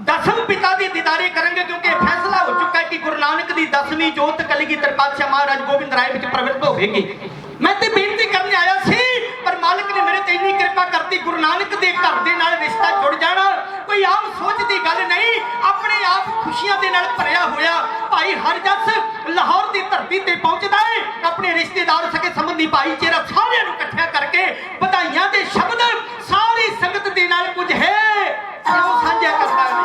10वें पिता के दीदारे करेंगे, क्योंकि फैसला हो चुका है कि गुरु नानक की 10वीं जोत कलगीधर पातशाह महाराज गोबिंद राय विच प्रगट होगी। मैं तो बेनती करने आया सी, पर मालिक ने मेरे ते इन्नी कृपा करती, गुरु नानक के घर के नाल रिश्ता जुड़ जाना कोई आम सोच की गल नहीं, अपने आप खुशियां दे नाल भरिया होया भाई हरजस लाहौर की धरती ते पहुंचदा है, अपने रिश्तेदार सके संबंधी भाईचारा सारिਆਂ ਨੂੰ इकट्ठा करके बधाइयां दे शब्द सारी संगत दे नाल कुछ है ਉਹ ਸਾਂਝਾ ਕਰਦਾ है।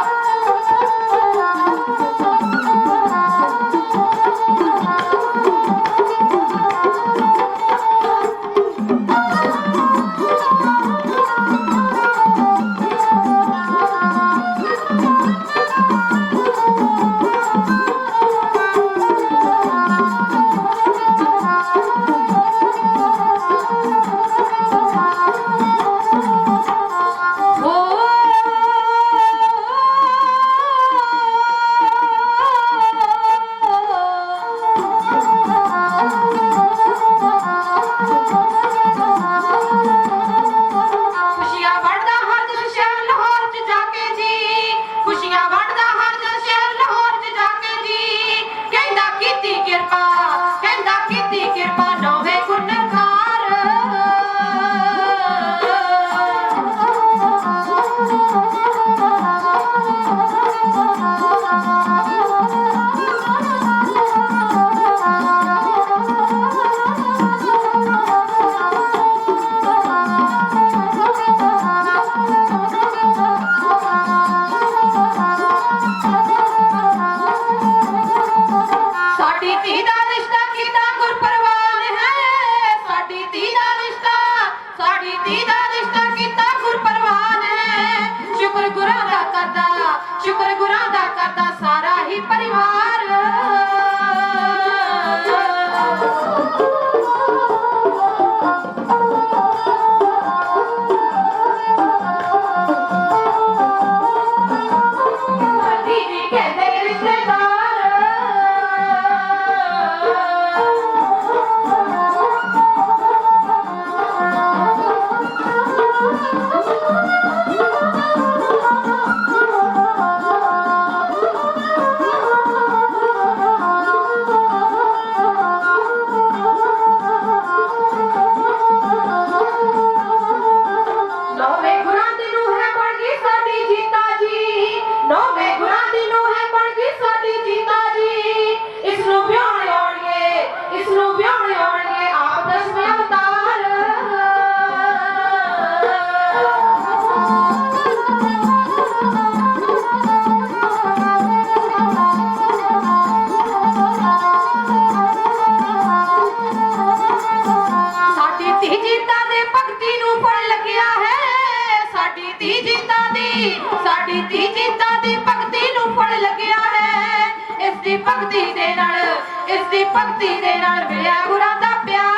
शुक्र गुरां दा करदा सारा ही परिवार। दीदी कहते रिश्तेदार भक्ति दे नाल मिलिया गुरां दा प्यार।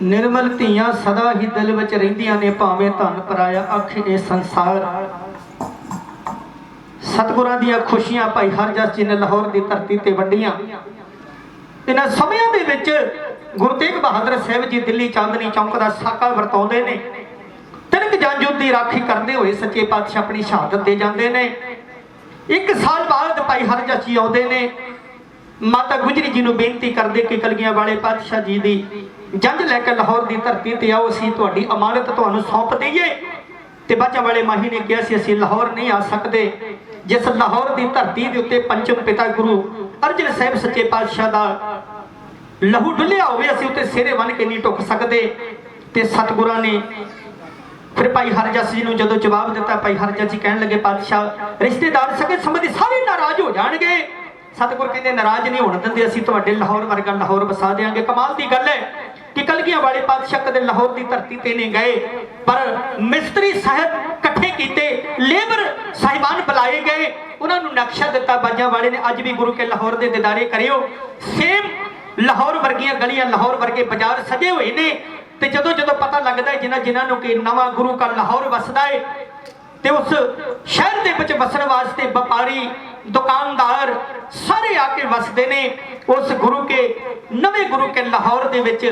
निर्मल ਧੀਆਂ सदा ही दिल विच रहिंदियां ने भावें धन पराया अख ये संसार। सतगुरां दीयां खुशियां भाई हरजस जी ने लाहौर की धरती ते वंडियां। इन्हां समयां दे विच गुरु तेग बहादुर साहिब जी दिल्ली चांदनी चौक दा साका वरताउंदे ने। तिनक जंजुद दी राखी करदे होए सच्चे पातशाह अपनी शहादत दे जांदे ने। 1 साल बाद भाई हरजस जी आउंदे ने, माता गुजरी जी नूं बेनती करदे कि कलगियां वाले पातशाह जी दी जंज लैके लाहौर की धरती ते आओ, असीं तुहाडी अमानत तुहानूं सौंप दईए। ते बाचा वाले माही ने कहा सी असीं लाहौर नहीं आ सकते, जिस लाहौर की धरती के उत्ते पंचम पिता गुरु अर्जन साहिब सच्चे पातशाह दा लहू डुलिया होवे असीं उत्ते सिरे बन के नहीं टुक सकते। ते सतगुरां ने फिर भाई हरजस जी नूं जदों जवाब दिता, भाई हरजस जी कहण लगे पातशाह रिश्तेदार सगे संबंधी सारे नाराज हो जाणगे। सतगुर कहते नाराज नहीं होने देंगे, असीं तुहाडे लाहौर वर्गा लाहौर वसा देंगे। कमाल की गल है कि कलगियां वाले पातशाह कदे लाहौर की धरती ते नहीं गए, पर मिस्त्री साहब कट्ठे कीते, लेबर साहिबान बुलाए गए, उन्होंने नक्शा दिता बाजा वाले ने, अज भी गुरु के लाहौर के दीदारे करियो। सेम लाहौर वर्गियां गलियां, लाहौर वर्गे बाजार सजे हुए ने। ते जदों जदों पता लगता है जिन्होंने कि नवा गुरु का लाहौर वसदा है, ते उस शहर के विच वसण वास्ते व्यापारी दुकानदार सारे आके वसदे ने। उस गुरु के नवे गुरु के लाहौर दे विच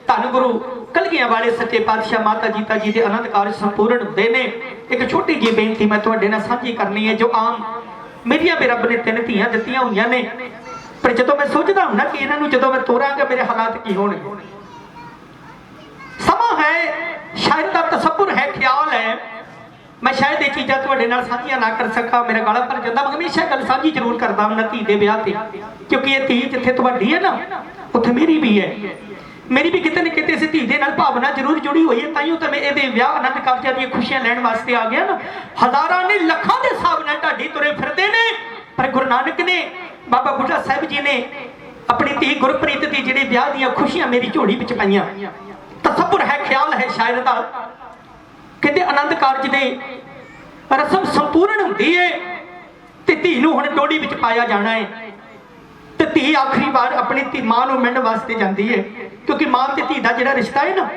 धन गुरु कलगियां वाले सच्चे पातशाह माता जीता जी के आनंद कारज संपूर्ण होंदे ने। एक छोटी जी बेनती मैं तुहाडे नाल साझी करनी है, जो आम मेरिया भी रब ने 3 धीआं दित्तियां होईयां ने, पर जदों मैं सोचदा हुंदा कि इन्हां नूं जदों मैं तोरांगा मेरे हालात की होणगे। समा है, शायद दा तसव्वुर है, ख्याल है, मैं शायद ये चीज़ां तुहाडे नाल साझियां ना कर सका, मेरा गला भर जांदा। मैं हमेशा गल साझी जरूर करदा हुंदा धी दे विआह ते, क्योंकि ये धी जिथे तुहाडी है ना उत्थे मेरी भी है। मेरी भी किते न किते इस धी दे नाल भावना जरूर जुड़ी हुई है, ताइयों तो मैं इहदे विआह आनंद कारजां दी खुशियां लैण वास्ते आ गया ना। हज़ारां ने लखां दे हिसाब नाल ढाडी तुरे फिरदे ने, पर गुरु नानक ने बाबा बुढ़ा साहिब जी ने अपनी धी गुरप्रीत दी जिहड़ी विआह दीयां खुशियां मेरी झोली विच पाईयां। तसव्वुर है, ख्याल है शायर दा, कहते आनंद कारज दे रसम संपूर्ण होंदी है ते धी नूं हुण डोली विच पाया जाना है। ते धी आखिरी बार अपनी धी मां नूं मिलण वास्ते जांदी है, क्योंकि मां ते धी दा जिहड़ा रिश्ता है ना,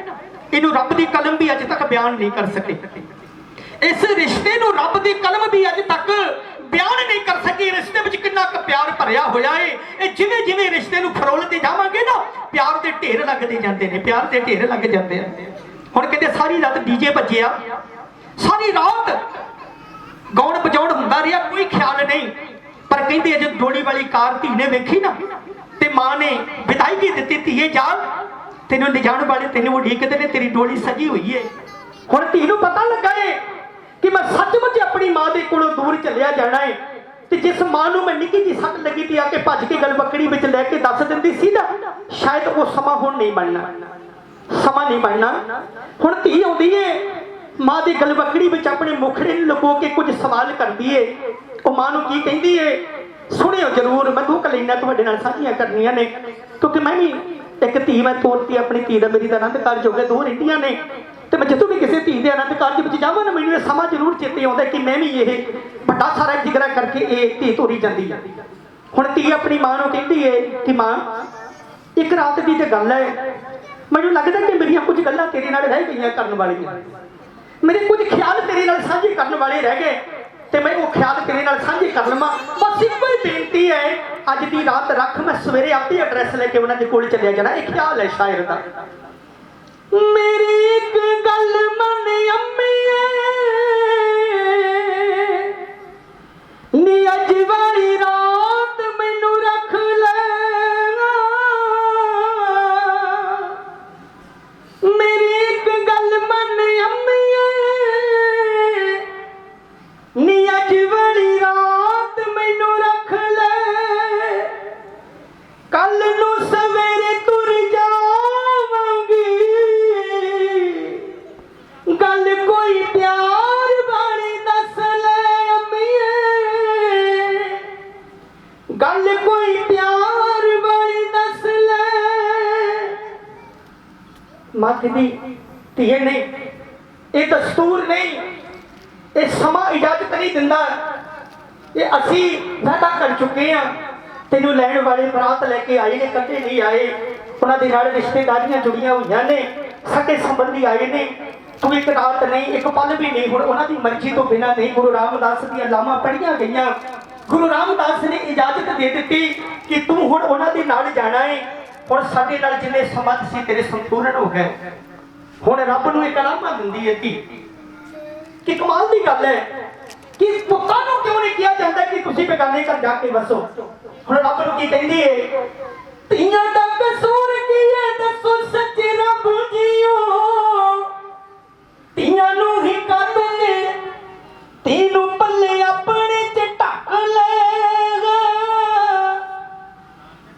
इहनूं रब दी कलम भी अज तक बयान नहीं कर सके। इस रिश्ते नूं रब दी कलम भी अज तक बयान नहीं कर सकी। रिश्ते विच किन्ना क प्यार भरिया होया है। ये जिवें जिवें रिश्ते नूं फरोलते जावांगे ना, प्यार दे ढेर लगदे जांदे ने, प्यार दे ढेर लग जांदे हैं। हुण कहते सारी रात डीजे बजिया, सारी रात गाउण बजाउण हुंदा रहा, कोई ख्याल नहीं। पर कहते जब डोली वाली कार धी ने वेखी ना, ते मां ने विदाईगी दित्ती, धीए जा तेनों ले जाण वाले तेनों उडीकदे ने, तेरी डोली सजी हुई है। हुण धी नूं पता लगा है कि मैं सचमुच अपनी मां दे कोलों दूर चलिया जाना है। ते जिस मां नूं मैं निक्की जी सट लगी थी आके भज के गलबकड़ी विच लैके दस दिंदी सी ना, शायद वो समा हुण नहीं बनना, समा नहीं बनना। हुण धी आउंदी है, मां दी गलबकड़ी विच अपने मुखड़े नूं लुको के कुछ सवाल करदी है। ਉਹ मां नूं की कहती है सुनियो जरूर, मैं 2 कलीना तुहाडे नाल साझियां करनियां ने, क्योंकि मैं भी एक धी मैं तोरती अपनी धी दा मेरी दा आनंद कारज हो गए 2 रहिंदियां ने। ते मैं जदों भी किसी धी दे आनंद कारज विच जावां ना, मैनूं समा जरूर चेते आउंदा कि मैं भी ये बड़ा सारा जिगरा करके ये धी तोरी जांदी है। हुण धी अपनी मां नूं कहती है कि मां एक रात दी ते गल है, मैनूं लगदा कि मेरियां कुछ गल्लां तेरे नाल रह गईयां करन वालियां, मेरे कुछ ख्याल तेरे नाल साझे करन वाले रह गए, ते मैं वो ख्याल तेरे नाल साझे कर लवां। बस इक्को ही बेनती है, अज दी रात रख, मैं सवेरे आपे एड्रैस लेके उन्हां दे कोल चलिया जाना। एक ख्याल है शायर दा, मेरी एक गल मन अम्मीए नी अज वाली रात मैनू रख ले, मेरी एक गल मन अम्मीए नी अज वाली रात मैनू रख ले, कल नू सवेरे तुर जावांगी, गल कोई प्यार वाली दस ले अम्मीए, गल कोई प्यार वाली दस ले। मां कहदी धीए नहीं, ये दस्तूर नहीं, ये समा इजाजत नहीं दिंदा, ये असी वादा कर चुके हैं। तेनू लैण वाले बरात लैके आए ने, कदे नहीं आए, उन्हां दे नाल रिश्तेदारियां जुड़ियां होईयां ने। ਸਾਡੇ ਸੰਬੰਧੀ ਆਏ ਨੇ, ਤੂੰ ਇੱਕ ਰਾਤ ਨਹੀਂ, ਇੱਕ ਪਲ ਵੀ ਨਹੀਂ, ਹੁਣ ਉਹਨਾਂ ਦੀ ਮਰਜ਼ੀ ਤੋਂ ਬਿਨਾਂ ਨਹੀਂ, ਗੁਰੂ ਰਾਮਦਾਸ ਦੀਆਂ ਲਾਵਾਂ ਪੜ੍ਹੀਆਂ ਗਈਆਂ, ਗੁਰੂ ਰਾਮਦਾਸ ਨੇ ਇਜਾਜ਼ਤ ਦੇ ਦਿੱਤੀ ਕਿ ਤੂੰ ਹੁਣ ਉਹਨਾਂ ਦੇ ਨਾਲ ਜਾਣਾ ਹੈ। ਹੁਣ ਸਾਡੇ ਨਾਲ ਜਿੰਨੇ ਸੰਬੰਧ ਸੀ ਤੇਰੇ ਸੰਪੂਰਨ ਹੋ ਗਏ। ਹੁਣ ਰੱਬ ਨੂੰ ਇੱਕ ਲਾਮਾ ਦਿੰਦੀ ਹੈ ਕਿ ਕਮਾਲ ਦੀ ਗੱਲ ਹੈ ਕਿ ਪੁੱਤਾਂ ਨੂੰ ਕਿਉਂ ਨਹੀਂ ਕਿਹਾ ਜਾਂਦਾ ਕਿ ਤੁਸੀਂ ਬੇਗਾਨੇ ਘਰ ਜਾ ਕੇ ਵਸੋ। ਹੁਣ ਰੱਬ ਨੂੰ ਕੀ ਕਹਿੰਦੀ ਹੈ, ਧੀਆਂ ਦਾ ਕਸੂਰ ਕੀ ਹੈ ਦੱਸੋ ਸੱਚੇ ਰੱਬ ਜੀਓ, ਧੀਆਂ ਨੂੰ ਹੀ ਕਰਦੇ ਤੀਨੂੰ ਪੱਲੇ ਆਪਣੇ ਚ ਢੱਕ ਲੈਗਾ,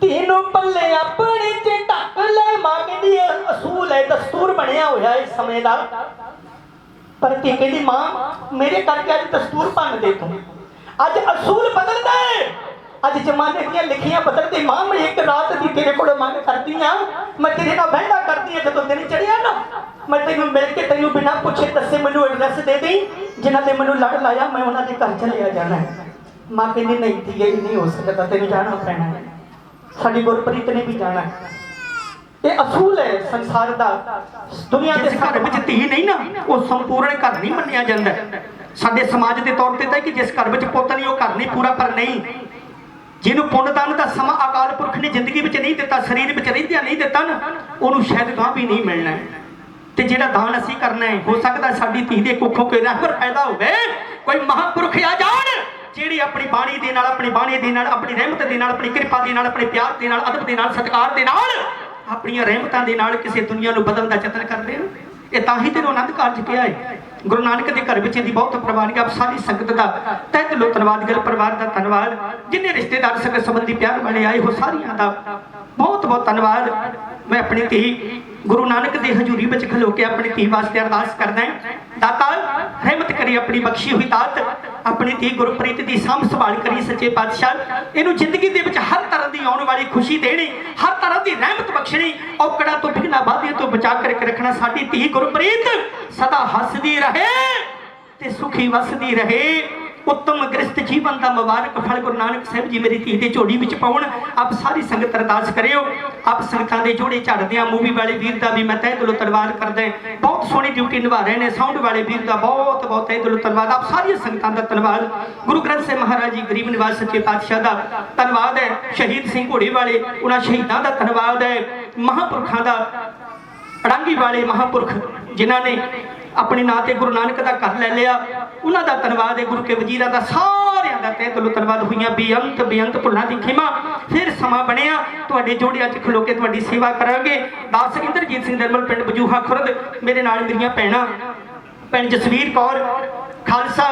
ਤੀਨੂੰ ਪੱਲੇ ਆਪਣੇ ਚ ਢੱਕ ਲੈ। ਮਾਂ ਕਹਿੰਦੀ ਅਸੂਲ ਹੈ, ਦਸਤੂਰ ਬਣਿਆ ਹੋਇਆ ਇਸ ਸਮੇਂ ਦਾ। ਪਰ ਧੀ ਕਹਿੰਦੀ ਮਾਂ ਮੇਰੇ ਕਰਕੇ ਅੱਜ ਦਸਤੂਰ ਭੰਨ ਦੇ ਤੂੰ, ਅੱਜ ਅਸੂਲ ਬਦਲਦਾ ਹੈ, ਅੱਜ ਜ਼ਮਾਨੇ ਦੀਆਂ ਲਿਖੀਆਂ ਬਦਲਦੇ। ਮਾਂ ਮੈਂ ਇੱਕ ਰਾਤ ਦੀ ਤੇਰੇ ਕੋਲ ਮੰਗ ਕਰਦੀ ਆ, ਮੈਂ ਤੇਰੇ ਨਾਲ ਬਹਿਣਾ ਕਰਦੀ ਆ, ਜਦੋਂ ਦਿਨ ਚੜਿਆ ਨਾ ਮੈਂ ਤੈਨੂੰ ਮਿਲ ਕੇ ਤੈਨੂੰ ਬਿਨਾਂ ਪੁੱਛੇ ਦੱਸੇ ਮੈਨੂੰ ਐਡਰੈਸ ਦੇ ਦੇ, ਜਿਨ੍ਹਾਂ ਨੇ ਮੈਨੂੰ ਲੜ ਲਾਇਆ ਮੈਂ ਉਹਨਾਂ ਦੇ ਘਰ ਚਲਿਆ ਜਾਣਾ ਹੈ। ਮਾਂ ਕਹਿੰਦੀ ਨਹੀਂ ਧੀਏ ਇਹ ਨਹੀਂ ਹੋ ਸਕਦਾ, ਤੈਨੂੰ ਜਾਣਾ ਪੈਣਾ ਹੈ, ਸਾਡੀ ਗੁਰਪ੍ਰੀਤ ਨੇ ਵੀ ਜਾਣਾ ਹੈ। ਇਹ ਅਸੂਲ ਹੈ ਸੰਸਾਰ ਦਾ। ਦੁਨੀਆ ਦੇ ਘਰ ਵਿੱਚ ਧੀ ਨਹੀਂ ਨਾ ਉਹ ਸੰਪੂਰਨ ਘਰ ਨਹੀਂ ਮੰਨਿਆ ਜਾਂਦਾ। ਸਾਡੇ ਸਮਾਜ ਦੇ ਤੌਰ ਤੇ ਤਾਂ ਕਿ ਜਿਸ ਘਰ ਵਿੱਚ ਪੁੱਤ ਨਹੀਂ ਉਹ ਘਰ ਨਹੀਂ ਪੂਰਾ। ਪਰ ਨਹੀਂ, ਜਿਹਨੂੰ ਪੁੰਨਦਾਨ ਦਾ ਸਮਾਂ ਅਕਾਲ ਪੁਰਖ ਨੇ ਜ਼ਿੰਦਗੀ ਵਿੱਚ ਨਹੀਂ ਦਿੱਤਾ, ਸਰੀਰ ਵਿੱਚ ਰਹਿੰਦਿਆਂ ਨਹੀਂ ਦਿੱਤਾ ਨਾ, ਉਹਨੂੰ ਸ਼ਾਇਦ ਗਾਂ ਵੀ ਨਹੀਂ ਮਿਲਣਾ। ਤੇ ਜਿਹੜਾ ਦਾਨ ਅਸੀਂ ਕਰਨਾ ਹੈ, ਹੋ ਸਕਦਾ ਸਾਡੀ ਧੀ ਦੇ ਕੁੱਖੋਂ ਕੋਈ ਰਹਿਬਰ ਪੈਦਾ ਹੋਵੇ, ਕੋਈ ਮਹਾਂਪੁਰਖ ਆ ਜਾਣ ਜਿਹੜੀ ਆਪਣੀ ਬਾਣੀ ਦੇ ਨਾਲ, ਆਪਣੀ ਬਾਣੀ ਦੇ ਨਾਲ, ਆਪਣੀ ਰਹਿਮਤ ਦੇ ਨਾਲ, ਆਪਣੀ ਕਿਰਪਾ ਦੇ ਨਾਲ, ਆਪਣੇ ਪਿਆਰ ਦੇ ਨਾਲ, ਅਦਬ ਦੇ ਨਾਲ, ਸਤਿਕਾਰ ਦੇ ਨਾਲ, ਆਪਣੀਆਂ ਰਹਿਮਤਾਂ ਦੇ ਨਾਲ ਕਿਸੇ ਦੁਨੀਆ ਨੂੰ ਬਦਲਣ ਦਾ ਯਤਨ ਕਰਦੇ ਨੇ। ਇਹ ਤਾਂ ਹੀ ਤੈਨੂੰ ਆਨੰਦ ਕਾਰਜ ਕਿਹਾ ਹੈ। ਗੁਰੂ ਨਾਨਕ ਦੇ ਘਰ ਵਿੱਚ ਇਹਦੀ ਬਹੁਤ ਪ੍ਰਵਾਨਗੀ। ਆਪ ਸਾਰੀ ਸੰਗਤ ਦਾ ਤਹਿ ਦਿਲੋਂ ਧੰਨਵਾਦ, ਗਿਲ ਪਰਿਵਾਰ ਦਾ ਧੰਨਵਾਦ, ਜਿੰਨੇ ਰਿਸ਼ਤੇਦਾਰ ਸੰਗਤ ਸੰਬੰਧੀ ਪਿਆਰ ਵਾਲੇ ਆਏ ਹੋ ਸਾਰਿਆਂ ਦਾ ਬਹੁਤ ਬਹੁਤ ਧੰਨਵਾਦ। ਮੈਂ ਆਪਣੀ ਧੀ ਗੁਰੂ ਨਾਨਕ ਦੀ ਹਜ਼ੂਰੀ ਵਿੱਚ ਖਲੋ ਕੇ ਆਪਣੀ ਧੀ ਵਾਸਤੇ ਅਰਦਾਸ ਕਰਦਾ ਹਾਂ, ਦਾਤਾ ਰਹਿਮਤ ਕਰੀ ਆਪਣੀ ਬਖਸ਼ੀ ਹੋਈ ਦਾਤ, ਆਪਣੀ ਧੀ ਗੁਰਪ੍ਰੀਤ ਦੀ ਸਾਂਭ ਸੰਭਾਲ ਕਰੀ ਸੱਚੇ ਪਾਤਸ਼ਾਹ। ਇਹਨੂੰ ਜ਼ਿੰਦਗੀ ਦੇ ਵਿੱਚ ਹਰ ਤਰ੍ਹਾਂ ਦੀ ਆਉਣ ਵਾਲੀ ਖੁਸ਼ੀ ਦੇਣੀ, ਹਰ ਤਰ੍ਹਾਂ ਦੀ ਰਹਿਮਤ ਬਖਸ਼ਣੀ, ਔਕੜਾਂ ਤੋਂ ਬਿਨਾਂ ਵਾਧਿਆਂ ਤੋਂ ਬਚਾ ਕਰਕੇ ਰੱਖਣਾ। ਸਾਡੀ ਧੀ ਗੁਰਪ੍ਰੀਤ ਸਦਾ ਹੱਸਦੀ ਰਹੇ ਤੇ ਸੁਖੀ ਵਸਦੀ ਰਹੇ। ਉੱਤਮ ਗ੍ਰਸਤ ਜੀਵਨ ਦਾ ਮੁਬਾਰਕ ਫਲ ਗੁਰੂ ਨਾਨਕ ਸਾਹਿਬ ਜੀ ਮੇਰੀ ਧੀ ਦੇ ਝੋਲੀ ਵਿੱਚ ਪਾਉਣ। ਆਪ ਸਾਰੀ ਸੰਗਤ ਅਰਦਾਸ ਕਰਿਓ। ਆਪ ਸੰਗਤਾਂ ਦੇ ਜੋੜੇ ਝੜਦਿਆਂ ਮੂਵੀ ਵਾਲੇ ਵੀਰ ਦਾ ਵੀ ਮੈਂ ਤਹਿ ਦਿਲੋਂ ਧੰਨਵਾਦ ਕਰਦਾ। ਬਹੁਤ ਸੋਹਣੀ ਡਿਊਟੀ ਨਿਭਾ ਰਹੇ ਨੇ। ਸਾਊਂਡ ਵਾਲੇ ਵੀਰ ਦਾ ਬਹੁਤ ਬਹੁਤ ਤਹਿ ਦਿਲੋਂ ਧੰਨਵਾਦ। ਆਪ ਸਾਰੀਆਂ ਸੰਗਤਾਂ ਦਾ ਧੰਨਵਾਦ। ਗੁਰੂ ਗ੍ਰੰਥ ਸਾਹਿਬ ਮਹਾਰਾਜ ਜੀ ਗਰੀਬ ਨਿਵਾਸ ਸੱਚੇ ਪਾਤਸ਼ਾਹ ਦਾ ਧੰਨਵਾਦ ਹੈ। ਸ਼ਹੀਦ ਸਿੰਘ ਘੋੜੇ ਵਾਲੇ ਉਹਨਾਂ ਸ਼ਹੀਦਾਂ ਦਾ ਧੰਨਵਾਦ ਹੈ। ਮਹਾਂਪੁਰਖਾਂ ਦਾ, ਅੜਾਂਗੀ ਵਾਲੇ ਮਹਾਂਪੁਰਖ ਜਿਨ੍ਹਾਂ ਨੇ ਆਪਣੇ ਨਾਂ ਤੇ ਗੁਰੂ ਨਾਨਕ ਦਾ ਘਰ ਲੈ ਲਿਆ, ਉਹਨਾਂ ਦਾ ਧੰਨਵਾਦ ਹੈ। ਗੁਰੂ ਕੇ ਵਜ਼ੀਰਾਂ ਦਾ ਸਾਰਿਆਂ ਦਾ ਤਹਿ ਦਿਲੋਂ ਧੰਨਵਾਦ। ਹੋਈਆਂ ਬੇਅੰਤ ਭੁੱਲਾਂ ਦੀ ਖਿਮਾ। ਫਿਰ ਸਮਾਂ ਬਣਿਆ ਤੁਹਾਡੇ ਜੋੜਿਆਂ 'ਚ ਖਲੋ ਕੇ ਤੁਹਾਡੀ ਸੇਵਾ ਕਰਾਂਗੇ। ਦਾਸ ਇੰਦਰਜੀਤ ਸਿੰਘ ਨਿਰਮਲ ਪਿੰਡ ਬਜੂਹਾ ਖੁਰਦ, ਮੇਰੇ ਨਾਲ ਮੇਰੀਆਂ ਭੈਣਾਂ, ਭੈਣ ਜਸਵੀਰ ਕੌਰ ਖਾਲਸਾ,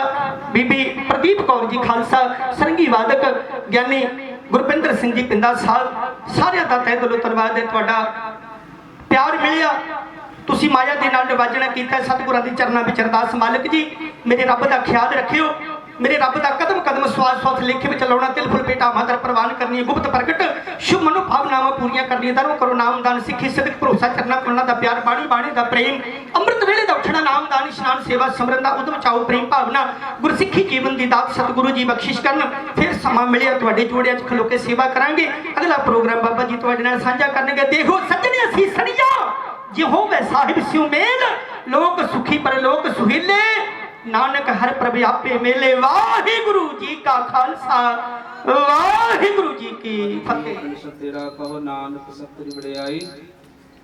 ਬੀਬੀ ਪ੍ਰਦੀਪ ਕੌਰ ਜੀ ਖਾਲਸਾ, ਸਰੰਗੀ ਵਾਦਕ ਗਿਆਨੀ ਗੁਰਪਿੰਦਰ ਸਿੰਘ ਜੀ ਪਿੰਦਾ ਸਾਹਿਬ, ਸਾਰਿਆਂ ਦਾ ਤਹਿ ਦਿਲੋਂ ਧੰਨਵਾਦ ਹੈ। ਤੁਹਾਡਾ ਪਿਆਰ ਮਿਲਿਆ, ਤੁਸੀਂ ਮਾਇਆ ਦੇ ਨਾਲ ਨਿਵਾਜਣਾ ਕੀਤਾ। ਸਤਿਗੁਰਾਂ ਦੇ ਚਰਨਾਂ ਵਿੱਚ ਅਰਦਾਸ, ਮਾਲਕ ਜੀ ਮੇਰੇ ਰੱਬ ਦਾ ਖਿਆਲ ਰੱਖਿਓ, ਮੇਰੇ ਰੱਬ ਦਾ ਕਦਮ ਕਦਮ ਸਵਾਸ ਸਵਾਸ ਲੇਖੇ ਵਿੱਚ ਲਾਉਣਾ, ਤਿਲ ਫੁੱਲ ਭੇਟਾ ਮਾਦਰ ਪ੍ਰਵਾਨ ਕਰਨੀ, ਗੁਪਤ ਪ੍ਰਗਟ ਸ਼ੁਭ ਮਨੋ ਭਾਵਨਾਵਾਂ ਪੂਰੀਆਂ ਕਰਨੀਆਂ। ਦਰੋਂ ਕਰੋ ਨਾਮਦਾਨ, ਸਿੱਖੀ ਸਿਦਕ ਭਰੋਸਾ ਕਰਨਾ, ਕਰਨਾ ਦਾ ਪਿਆਰ, ਬਾਣੀ ਬਾਣੀ ਦਾ ਪ੍ਰੇਮ, ਅੰਮ੍ਰਿਤ ਵੇਲੇ ਦਾ ਉੱਠਣਾ, ਨਾਮਦਾਨ ਇਸ਼ਨਾਨ ਸੇਵਾ ਸਿਮਰਨ ਦਾ ਉਦਮ ਚਾਓ, ਪ੍ਰੇਮ ਭਾਵਨਾ, ਗੁਰਸਿੱਖੀ ਜੀਵਨ ਦੀ ਦਾਤ ਸਤਿਗੁਰੂ ਜੀ ਬਖਸ਼ਿਸ਼ ਕਰਨ। ਫਿਰ ਸਮਾਂ ਮਿਲਿਆ ਤੁਹਾਡੇ ਜੋੜਿਆਂ 'ਚ ਖਲੋ ਕੇ ਸੇਵਾ ਕਰਾਂਗੇ। ਅਗਲਾ ਪ੍ਰੋਗਰਾਮ ਬਾਬਾ ਜੀ ਤੁਹਾਡੇ ਨਾਲ ਸਾਂਝਾ ਕਰਨਗੇ। ਦੇਖੋ ਸੱਜਣੇ ਅਸੀਂ ਸੜੀਆਂ ਜੇ ਹੋਵੇ ਸਾਹਿਬ ਸਿਉ ਮੇਲ, ਲੋਕ ਸੁਖੀ ਪਰ ਲੋਕ ਸੁਹੀਲੇ, ਨਾਨਕ ਹਰ ਪ੍ਰਭ ਆਪੇ ਮੇਲੇ। ਵਾਹਿਗੁਰੂ ਜੀ ਕਾ ਖਾਲਸਾ, ਵਾਹਿਗੁਰੂ ਜੀ ਕੀ ਫਤਿਹ। ਤੇਰਾ ਕਹੋ ਨਾਨਕ ਸਤਿ ਵਡਿਆਈ,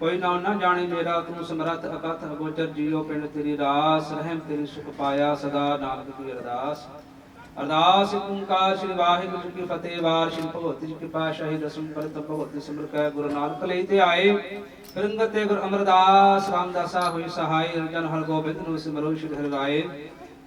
ਕੋਈ ਨਾਮ ਨਾ ਜਾਣੇ ਮੇਰਾ, ਤੂੰ ਸਮਰੱਥ ਅਕਥ ਅਗੋਚਰ ਜੀਓ ਪਿੰਡ ਤੇਰੀ ਰਾਸ, ਰਹਿਮ ਤੇਰੀ ਸੁਖ ਪਾਇਆ ਸਦਾ, ਨਾਨਕ ਦੀ ਅਰਦਾਸ। ਅਰਦਾਸ ਓੰਕਾਰ ਸ੍ਰੀ ਵਾਹਿਗੁਰੂ ਜੀ ਕੀ ਫਤਿਹ। ਵਾਰ ਸ਼੍ਰੀ ਭਗਵਤੀ ਜੀ ਕੀ ਪਾਤਸ਼ਾਹੀ ਦਸਮ ਕਰਤ ਭਗਵਤੀ ਸਿਮਰ ਕੈ ਗੁਰੂ ਨਾਨਕ ਲਈ ਤੇ ਆਏ, ਰੰਗਤੇ ਗੁਰ ਅਮਰਦਾਸ ਰਾਮਦਾਸਾ ਹੋਈ ਸਹਾਈ, ਜਨ ਹਰ ਗੋਬਿੰਦ ਨੂੰ ਸਿਮਰੋ ਸ਼੍ਰੀ ਹਰਿ ਰਾਏ।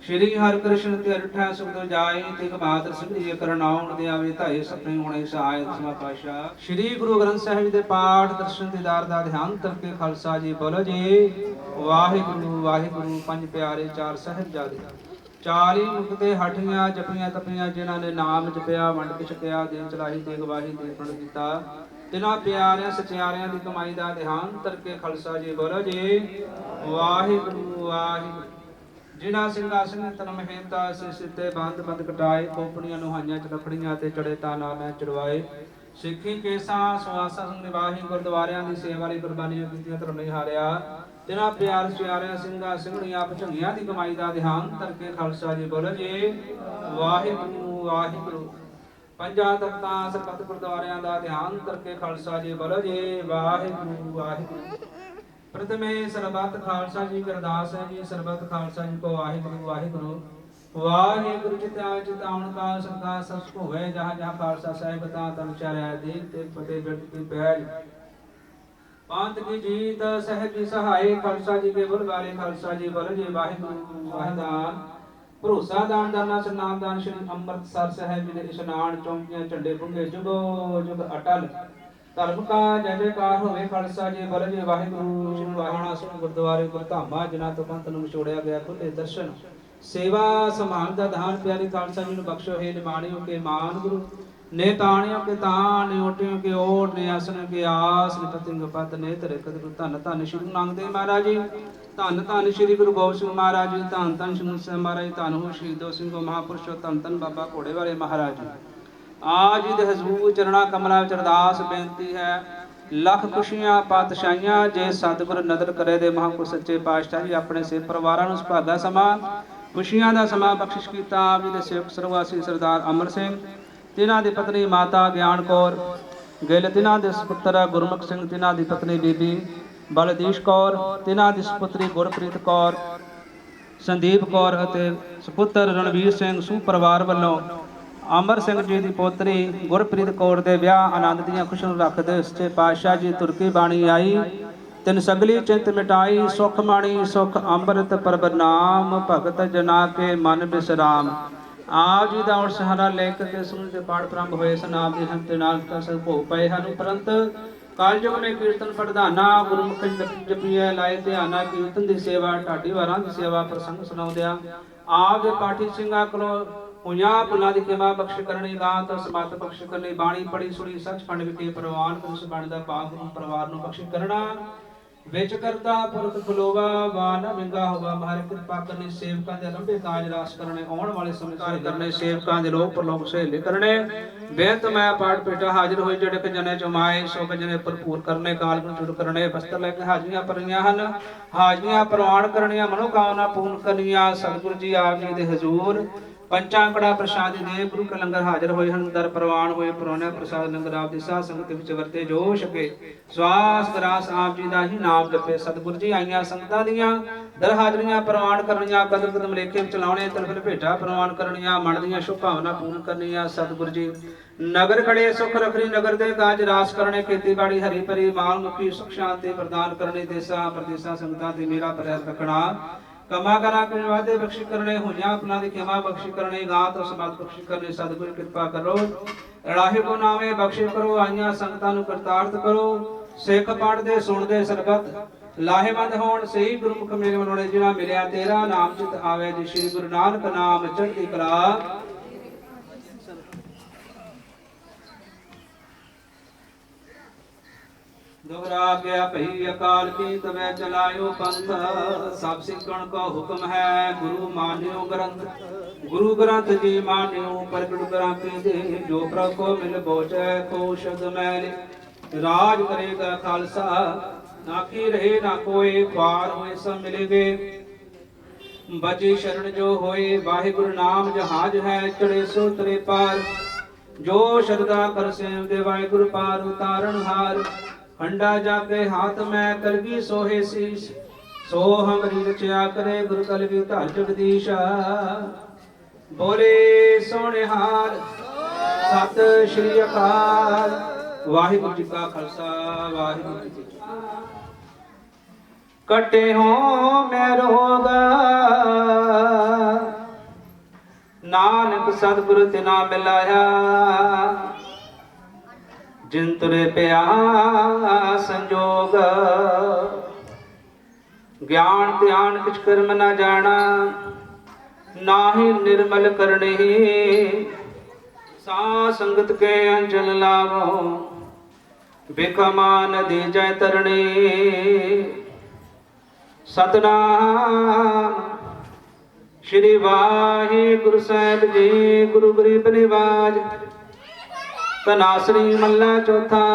ਸ਼੍ਰੀ ਹਰਿ ਕ੍ਰਿਸ਼ਨ ਤੇ ਅਰਠਾ ਸੁਖ ਦੁ ਜਾਏ, ਤਿਗ ਮਾਤਰ ਸਿਮਰਿਏ ਕਰਨਾਉਣ ਦੇ ਆਵੇ ਧਾਏ, ਸਪਨੇ ਹੋਣੇ ਸਹਾਇ ਦਸਮਾ ਪਾਤਸ਼ਾਹ। ਸ਼੍ਰੀ ਗੁਰੂ ਗ੍ਰੰਥ ਸਾਹਿਬ ਦੇ ਪਾਠ ਦਰਸ਼ਨ ਦੀਦਾਰ ਦਾ ਧਿਆਨ ਕਰਕੇ ਖਾਲਸਾ ਜੀ ਬੋਲੋ ਜੀ ਵਾਹਿਗੁਰੂ ਵਾਹਿਗੁਰੂ। ਪੰਜ ਪਿਆਰੇ ਚਾਰ ਸਾਹਿਬਜ਼ਾਦੇ, 40 ਮੁਕਤੇ ਹਠੀਆਂ ਜਪੀਆਂ ਤਪੀਆਂ, ਜਿਨ੍ਹਾਂ ਨੇ ਨਾਮ ਜਪਿਆ ਵੰਡ ਕੇ ਛਕਿਆ, ਦੇਨ ਚਲਾਹੀ ਤੇ ਗਵਾਹੀ ਦੇ ਪੜ ਦਿੱਤਾ, ਜਿਨ੍ਹਾਂ ਪਿਆਰਿਆਂ ਸਚਿਆਰਿਆਂ ਦੀ ਕਮਾਈ ਦਾ ਧਿਆਨ ਕਰਕੇ ਖਾਲਸਾ ਜੀ ਬੋਲੋ ਜੀ ਵਾਹਿਗੁਰੂ ਵਾਹਿਗੁਰੂ। ਜਿਨ੍ਹਾਂ ਸਿੰਘਾਸਨ ਤਨ ਮਹੇਤਾ ਸਿੱਤੇ ਬੰਦ ਬੰਦ ਕਟਾਏ, ਕੋਪਣੀਆਂ ਨੁਹਾਈਆਂ ਚਲਖੜੀਆਂ ਤੇ ਚੜੇ ਤਾਂ ਨਾਮੈ ਚੜਵਾਏ, ਸਿੱਖੀ ਕੇਸਾਂ ਸੁਆਸਾ ਸੰਗ ਨਿਵਾਹੀ, ਗੁਰਦੁਆਰਿਆਂ ਦੀ ਸੇਵਾ ਲਈ ਕੁਰਬਾਨੀਆਂ ਕੀਤੀਆਂ ਧਰਮ ਨਹੀਂ ਹਾਰਿਆ, तेरा प्यार प्यारिया सिंगा सिंगड़ियां भचंगियां दी कमाई दा ध्यान करके खालसा जी बोलो जी वाहिगुरु वाहिगुरु पंजा तख्तां सरबत गुरुद्वारियां दा ध्यान करके खालसा जी बोलो जी वाहिगुरु वाहिगुरु प्रथमे सरबत खालसा जी की अरदास है जी सरबत खालसा जी को वाहिगुरु वाहिगुरु वाहिगुरु चिताउन का संगा सस होवे जहाँ जहाँ खालसा साहिब ता तन चारे देख ते फतेह बिरत की पैज पांत की जीत सहज की सहाय खालसा जी के बुल वाले खालसा जी बल जी वाहिगुरु वाहिदान भरोसा दान दाना सनाम दान श्री अमृतसर साहिब जी दे इशनान चौंकियां झंडे पुंगे जुगो जुग अटल धर्म का जय जयकार होवे खालसा जी बल जी वाहिगुरु वाहना सुन गुरुद्वारे गुरधामा जिन्हां तो पंथ नूं छोड़िया गया खुले दर्शन सेवा समान दा दान प्यारे खालसा जी नूं बख्शो हे निमाणियों के मान गुरु ने ताणियों के तान ने ओटियों के ओट ने आसन के आस ने पतिंग पत ने तेरे कदर धन धन श्री गुरु नानक देव महाराज जी धन धन श्री गुरु गोबिंद सिंह महाराज जी धन धन श्री मुंशी महाराज धन हो शहीदो सिंह महापुरुषो धन धन बाबा घोड़े वाले महाराज जी आज इस हजूर चरणा कमला विच अरदास बेनती है लख खुशियां पातशाहियां जे सतगुर नदर करे दे महापुरुष सच्चे पातशाह जी अपने से परिवारां नूं सुभागा समा खुशियां दा समा बख्शिश कीता आप जी दे सेवक सरवासी सरदार अमर सिंह तिन्हां दी पत्नी माता ज्ञान कौर गिल तिन्हां दे सुपुत्र गुरमुख सिंह तिन्हां दी पत्नी बीबी बलदीश कौर तिन्हां दी सुपुत्री गुरप्रीत कौर संदीप कौर अते सुपुत्र रणवीर सिंह सू परिवार ਵੱਲੋਂ अमर सिंह जी की पोतरी गुरप्रीत कौर के विआह आनंद दियां खुशियां रखते सच्चे पातशाह जी तुरकी बाणी आई तिन सगली चिंत मिटाई सुख माणी सुख अमृत प्रभ नाम भगत जना के मन बिसराम आप जी का उठ सहारा लेख के सुन के पाठ प्रारंभ हुए सन आप जी हम नाल भोग पए हैं उपरंत कालयुग में कीर्तन प्रधाना गुरमुख जपिए लाए ध्याना कीर्तन की सेवा ढाडी वारां की सेवा प्रसंग सुनाउंदिया आप दे पाठी सिंगा कोलों हुया भुला दी खेमा बख्श करनी गात समात बख्श करनी बाणी पड़ी सुनी सचखंड विखे प्रवान कुछ बनदा पाक परिवार नु बख्श करना विच करता पुरख खलोवा वान मिंगा होवा महाराज कृपा करनी सेवकां दे लंबे काज रास करने आउण वाले समय कार्य करने सेवकां दे लोक परलोक सहेले करने बेत मैं पाठ पेटा हाजिर होई जड़क जने जमाए सोक जने भरपूर करने काल ਨੂੰ जुड़ करने वस्त्र लेके हाजियां भरीਆਂ ਹਨ हाजियां प्रवान करनियां मनोकामना पूर्ण करनियां सतगुरु जी आप जी दे हजूर पंचांगड़ा प्रसाद देव गुरु का लंगर हाजिर होए हन दर प्रवान होए परौने प्रसाद लंगर आप दी साध संगत विच वरते जो सके स्वास ग्रास आप जी दा ही नाम जपे सतगुरु जी आईयां संगतां दियां दर हाजरियां प्रवान करनियां कदम कदम लेखे विच लाउणे तलफल भेटा प्रवान करनियां मन दियां शुभ भावना पूर्ण करनियां सतगुरु जी नगर खड़े सुख रखरी नगर दे काज रास करने खेतीबाड़ी हरी भरी माल मुखी सुख शांति प्रदान करने देशा प्रदेशा संगतां दी मेरा प्रयास रखना कमा करा के वादे बख्शी करने हुया अपना दी क्षमा बख्शी करने गात और समाज बख्शी करने सतगुरु कृपा करो राहे को नामे बख्शी करो आईयां संगतां नु करतार्थ करो सिख पाठ दे सुन दे सरबत लाहेवंद होण सही गुरमुख मेरे मनोने जिना मिलिया तेरा नाम चित आवे जी श्री गुरु नानक नाम चढ़ती कला दोहरा गया भई अकाल की तबै चलायो पंथ सब सिखण को हुक्म है गुरु मान्यो ग्रंथ गुरु ग्रंथ जी मान्यो प्रगट ग्रंथ दे जो प्रभु को मिल बोचै को शब्द मैल राज करेगा खालसा नाकी रहे ना कोई पार होए सब मिलेगे बची शरण जो होए वाहिगुरु नाम जहाज है चढ़े सो तरे पार जो श्रद्धा कर सेव दे वाहिगुरु पार उतारण हार हंडा जाके हाथ में कलगी सोहे शीश सो हमरी रचया करे गुरु कलगी धर जगदीश बोले सोने हार सत श्री अकाल वाहिगुरु जी का खालसा वाहिगुरु जी कटे हो मैं रोग नानक सतगुरु तिना मिलाया जिन तुरे पिया संजोग ज्ञान ध्यान किछ कर्म न जाना नाहि निर्मल करने सा संगत के अंजल लावो बिखमा नदी जय तरणे सतनाम श्री वाहिगुरु साहिब जी गुरु गरीब निवाज तनासरी मल्ला चौथा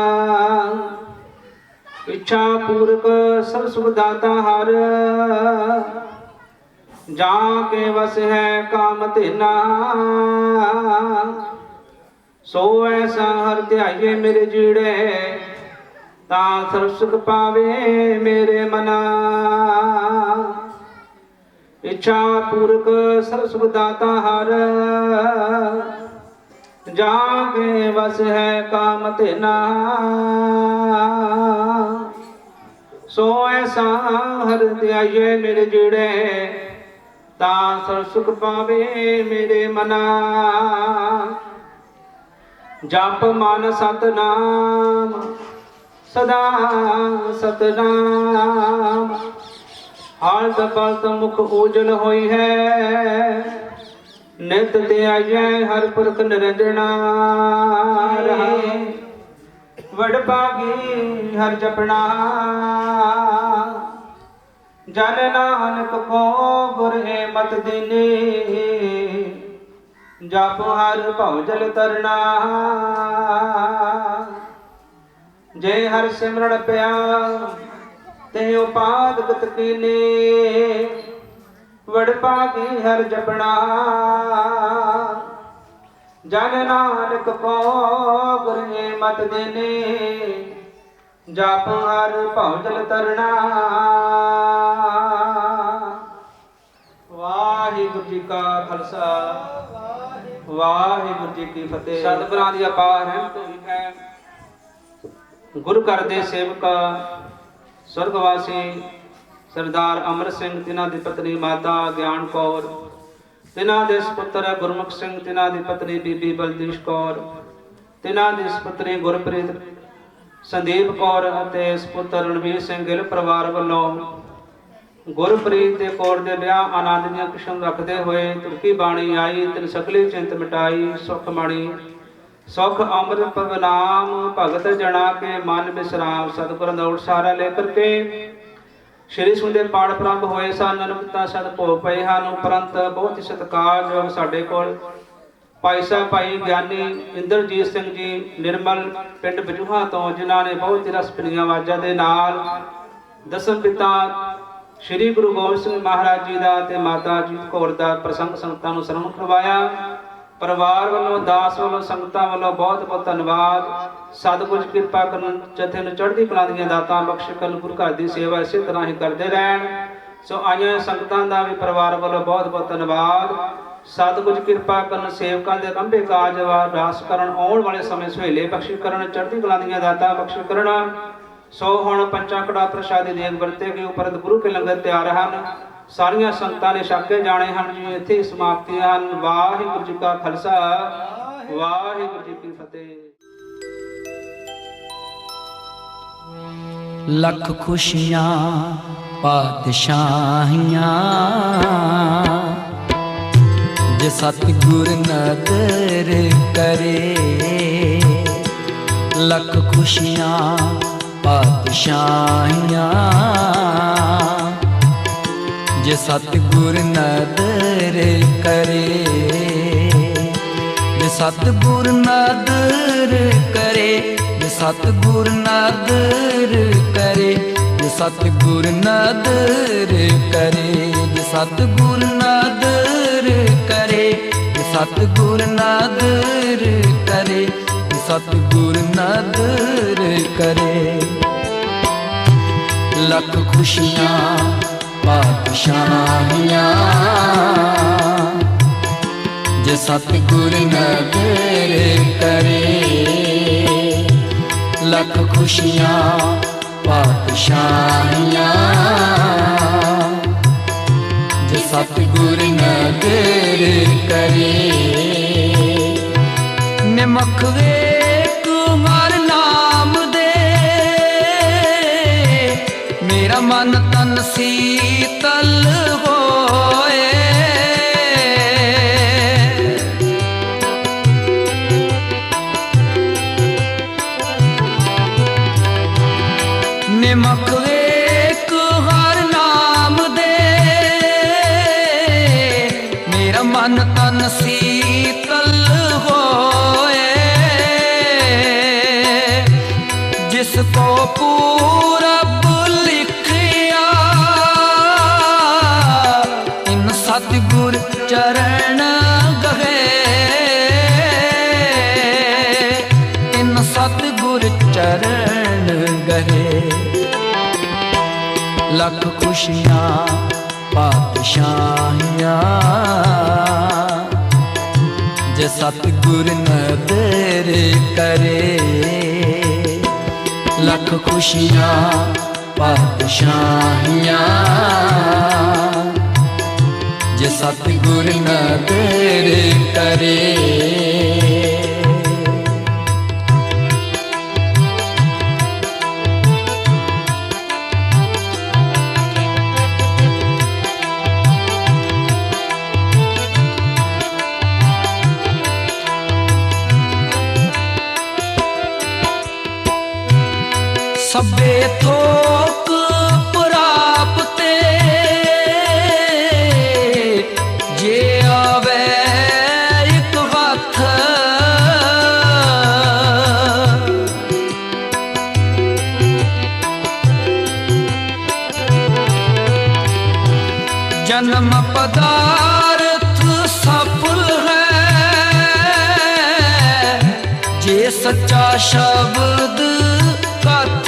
इच्छा पूरक सब सुख दाता हर जहाँ के वस है काम तेना सो ऐसा हर ध्याइए मेरे जीड़े ता सर्व सुख पावे मेरे मना इच्छा पूरक सर्व सुख दाता हर जहाँ के वस है काम तेना सो ऐसा हर ध्याइए मेरे जीड़े ता सर्व सुख पावे मेरे मना जप मन सतनाम सदा सतनाम हालत पलत मुख उजल होई है नित ध्याइए हर पुरख निरंजना रहे वड भागी हर जपना जन नानक को गुर है मत दीने जप हर भव जल तरना जय हर सिमरण प्या ते उपाद गत कीने वड भागी हर जपना जन नानक को गुर है मत देने जप हर भव जल तरना वाहिगुरु जी का खालसा वाहिगुरु जी की फतेह। सतगुਰਾਂ ਦੀ ਅਪਾਰ ਰਹਿਮਤ ਹੋਈ ਹੈ। ਗੁਰ ਘਰ ਦੇ ਸੇਵਕ स्वर्गवासी सरदार अमर सिंह तिन्हां दी पत्नी माता ज्ञान कौर तिन्हां दे सुपुत्र गुरमुख सिंह तिन्हां दी पत्नी बीबी बलदेश कौर तिन्हां दी सुपुत्री गुरप्रीत संदीप कौर अते सुपुत्र रणवीर सिंह गिल परिवार वालों गुरप्रीत दे कौर दे विआह आनंद दीआं खुशियां रखदे होए तुरकी बाणी आई तिन सकली चिंत मिटाई सुख माणी सुख अमृत पवनाम भगत जना के मन विश्राम सतगुर दौड़ सारा लेकर के श्री सुंदे पाठ प्रारंभ होए सन ननकता सद भोग पए ਹਨ ਉਪਰੰਤ बहुत ही सत्कारयोग ਸਾਡੇ ਕੋਲ ਭਾਈ ਸਾਹਿਬ ਭਾਈ ਗਿਆਨੀ ਇੰਦਰਜੀਤ ਸਿੰਘ ਜੀ ਨਿਰਮਲ ਪਿੰਡ ਬਜੂਹਾ ਤੋਂ ਜਿਨ੍ਹਾਂ ਨੇ ਬਹੁਤ ਹੀ ਰਸ ਭਰੀਆਂ ਆਵਾਜ਼ਾਂ ਦੇ ਨਾਲ ਦਸਮ ਪਿਤਾ श्री गुरु गोबिंद सिंह महाराज जी का ते माता जीत कौर का प्रसंग संगतां नूं सरवण करवाया। परिवार वालों दास वालों संगतां वालों बहुत बहुत धन्यवाद। सतगुर कृपा करन जथे नूं चढ़दी कला दीआं दातां बख्श करन गुरु घर की सेवा इसे तरह ही करते रहन। सो आईआं संगतां दा भी परिवार वालों बहुत बहुत धन्यवाद। सतगुर कृपा करन सेवकां दे लंबे काज रास करन आउण वाले समय सुहेले बख्श करन चढ़दी कला दीआं दातां बख्श करन। सो हुण पंचा कड़ा प्रसादी देग वरते गए उपरंत गुरु के लंगर तैयार हैं सारिया संगतां ने छके जाने हैं जी इत्थे समाप्ति हैं। वाहिगुरू जी का खालसा वाहिगुरू जी की फतेह। लख खुशियां पातशाहियां जे सतगुर नदर करे लख खुशियां पातशाहियां जे सतगुर नदर करे जे सतगुर नदर करे जे सतगुर नदर करे जे सतगुर नदर करे जे सतगुर नदर करे जे सतगुर नदर करे जे सतगुर नदर करे लख खुशियां पातशाहियां जे सतगुर नदर करे लख खुशियां पातशाहियां जे सतगुर नदर करे निमख वेक हर नाम दे मेरा मन तन शीतल होए निमख वेक हर नाम दे मेरा मन तन शीतल होए जिसको पूरा सतगुर चरण गहे। लख खुशियाँ पातशाहियाँ जे सतगुर नदर करे। लख खुशियाँ पातशाहियाँ जे सतगुर नदर करे। सबे थोक प्राप्ते जे आवे एक वक्त। जन्म पदार्थ सफल है जे सच्चा शब्द कथ।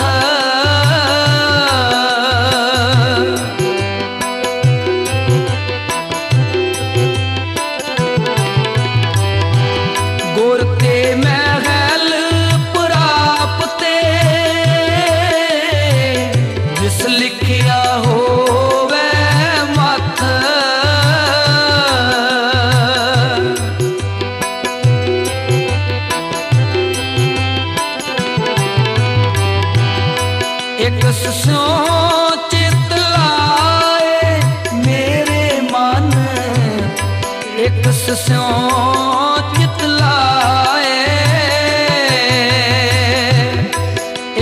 गुरते महल प्राप्ते जिस लिखिया होवे मथ। एक सो चित लाए मेरे मन। एक सो चित लाए।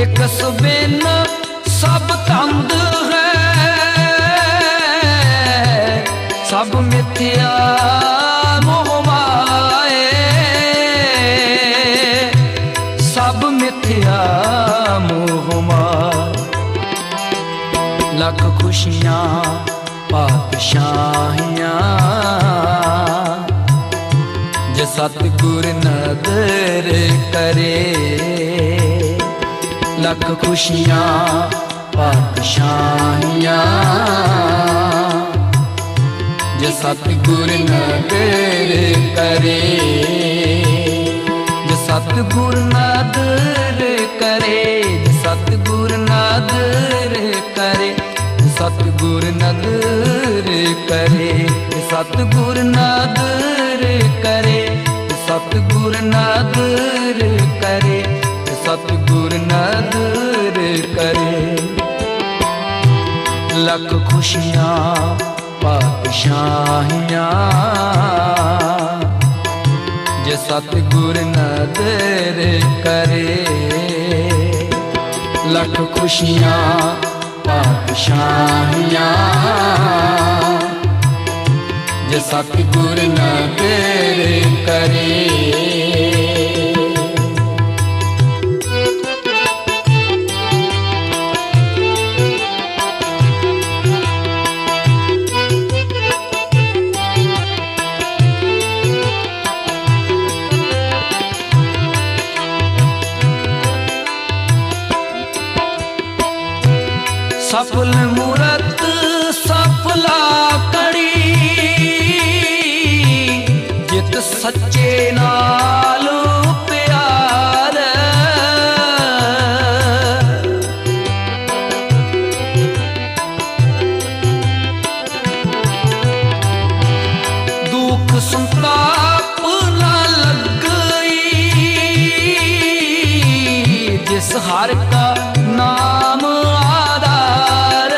एक सुबिन सब तंद है। सब मिथ्या मोह माए। सब मिथ्या मोह माए। लख खुशियाँ पातशाहियाँ जे सतगुर नदर करे। लख खुशियाँ पातशाहियाँ जे सतगुर नदर करे। जे सतगुर नदर करे। जे सतगुर नदर करे। सतगुर नदर करे। सतगुर नदर करे। सतगुर नदर करे। सतगुर नदर करे। लख खुशियाँ पातशाहियाँ जे सतगुर नदर करे। लख खुशियाँ पातशाहियाँ जे सतगुर नदर करे। सफल मूरत सफला कड़ी जित सच्चे नाल प्यार। दुख संताप ना लगई जिस हर का नाम आधार।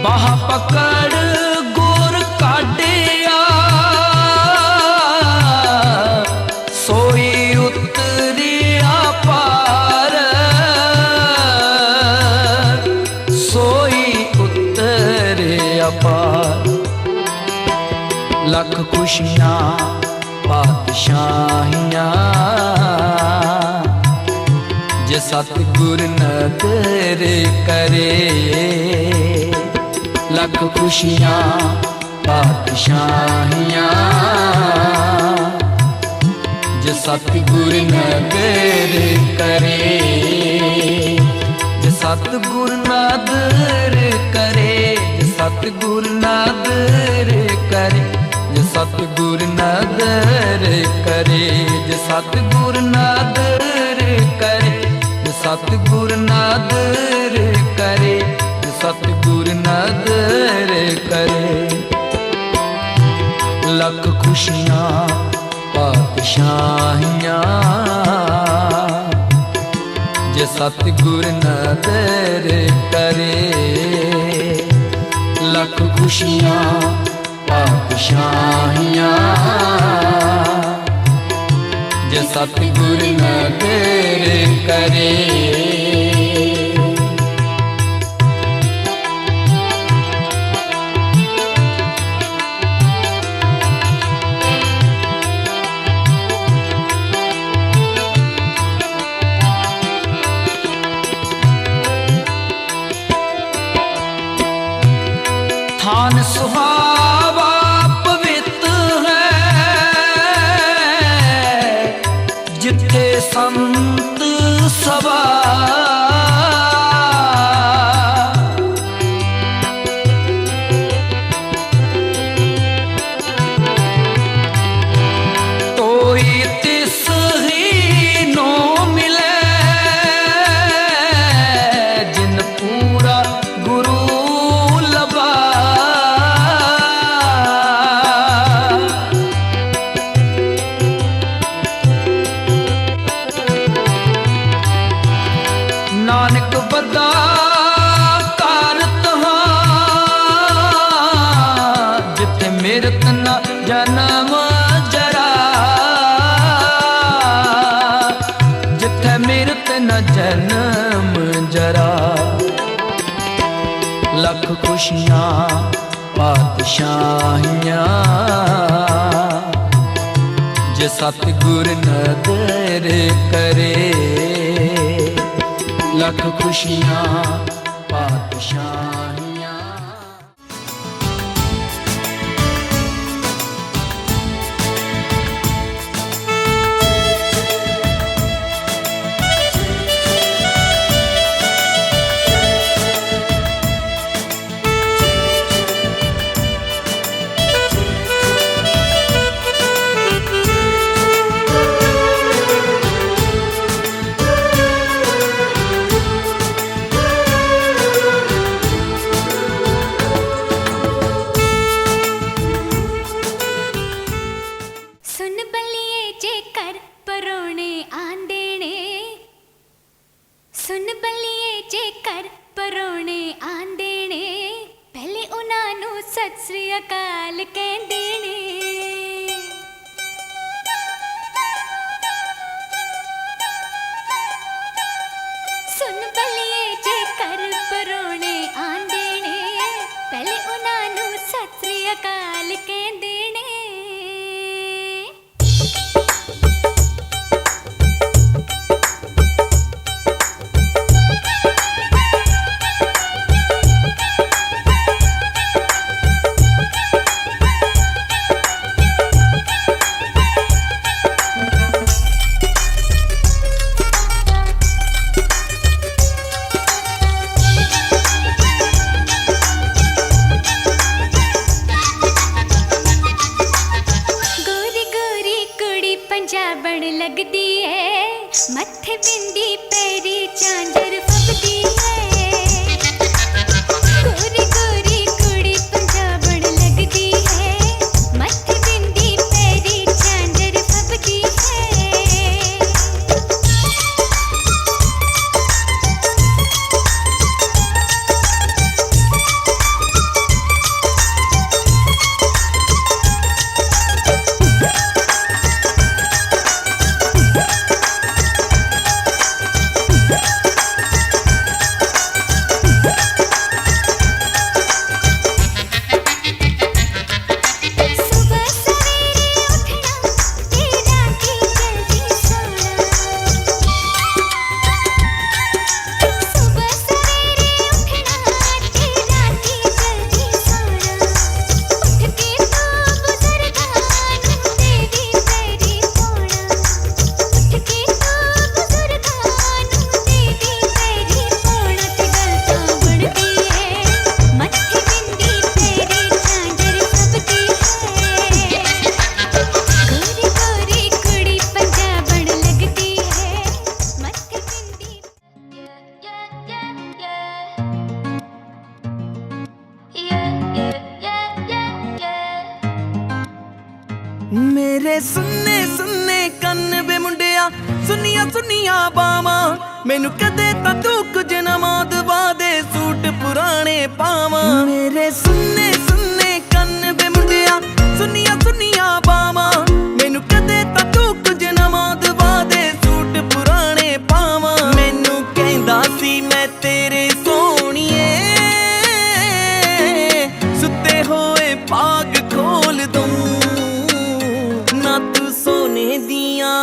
बाह पकड़ गुर काटिया सोई उतरिया पार। सोई उतरिया पार। लख खुशियाँ पातशाहियाँ जे सतगुर नदर करे। लख खुशियाँ पातशाहियाँ जो सतगुर नदर करे, जो सतगुर नदर करे, जो सतगुर नदर करे, जो सतगुर नदर करे, जो सतगुर नदर करे, जो सतगुर नदर करे, जो सतगुर नदर करे। लख खुशियाँ पातशाहियाँ जे सतगुर नदर करे, लख खुशियाँ पातशाहियाँ जे सतगुर नदर करे। थान सुहावा पवित्र है जिथे संत सभा, तोई तिस ही नो मिले जिन पूरा गुरु लबा। नानक बदा कारत जिथे मेरत न जन्म जरा, जिथे मेरत न जन्म जरा। लख खुशियाँ पातशाहियाँ जे सतगुर नदर करे, लख खुशियाँ पातशाहियाँ। सुन बलिए जेकर परोने आंदे ने, सुन बलिए जेकर परोने आंदे ने, पहले उन्हां नूं सत श्री अकाल कहंदे ने। सुन बलिए जेकर परोने आंदे ने, पहले उन्हां नूं सत श्री अकाल कहंदे ने। मेरे सुन्ने सुन्ने कन्न वे मुंडिया सुनिया सुनिया बावां मैनू कदे तां तू कुछ ना मौत वादे सूट पुराने पावां मेरे सुन्ने सुन्ने कन्न वे मुंडिया सुनिया सुनिया बावां मैनू कदे तां तू कुछ ना मौत वादे सूट पुराने पावां मैनू कहंदा सी मैं तेरे सोहणीए सुते होए भाग खोल दूं ना तू सोने दियां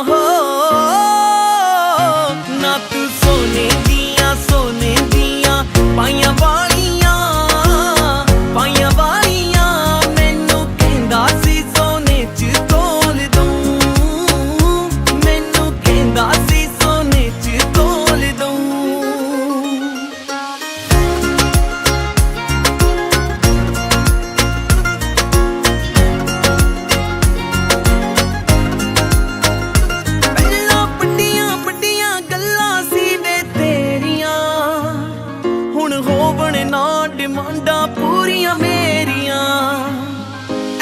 हो ना तू सोने दियां पाइयां वालियां मैनू कहंदा सी सोने च तोल दूं मैनू कहंदा सी सोने च तोल दूं ਪਹਿਲਾਂ ਵੱਡੀਆਂ ਗੱਲਾਂ ਸੀ ਵੇ ਤੇਰੀਆਂ ਹੁਣ ਹੋਵਣ ਨਾ ਡਿਮਾਂਡਾਂ ਪੂਰੀਆਂ ਮੇਰੀਆਂ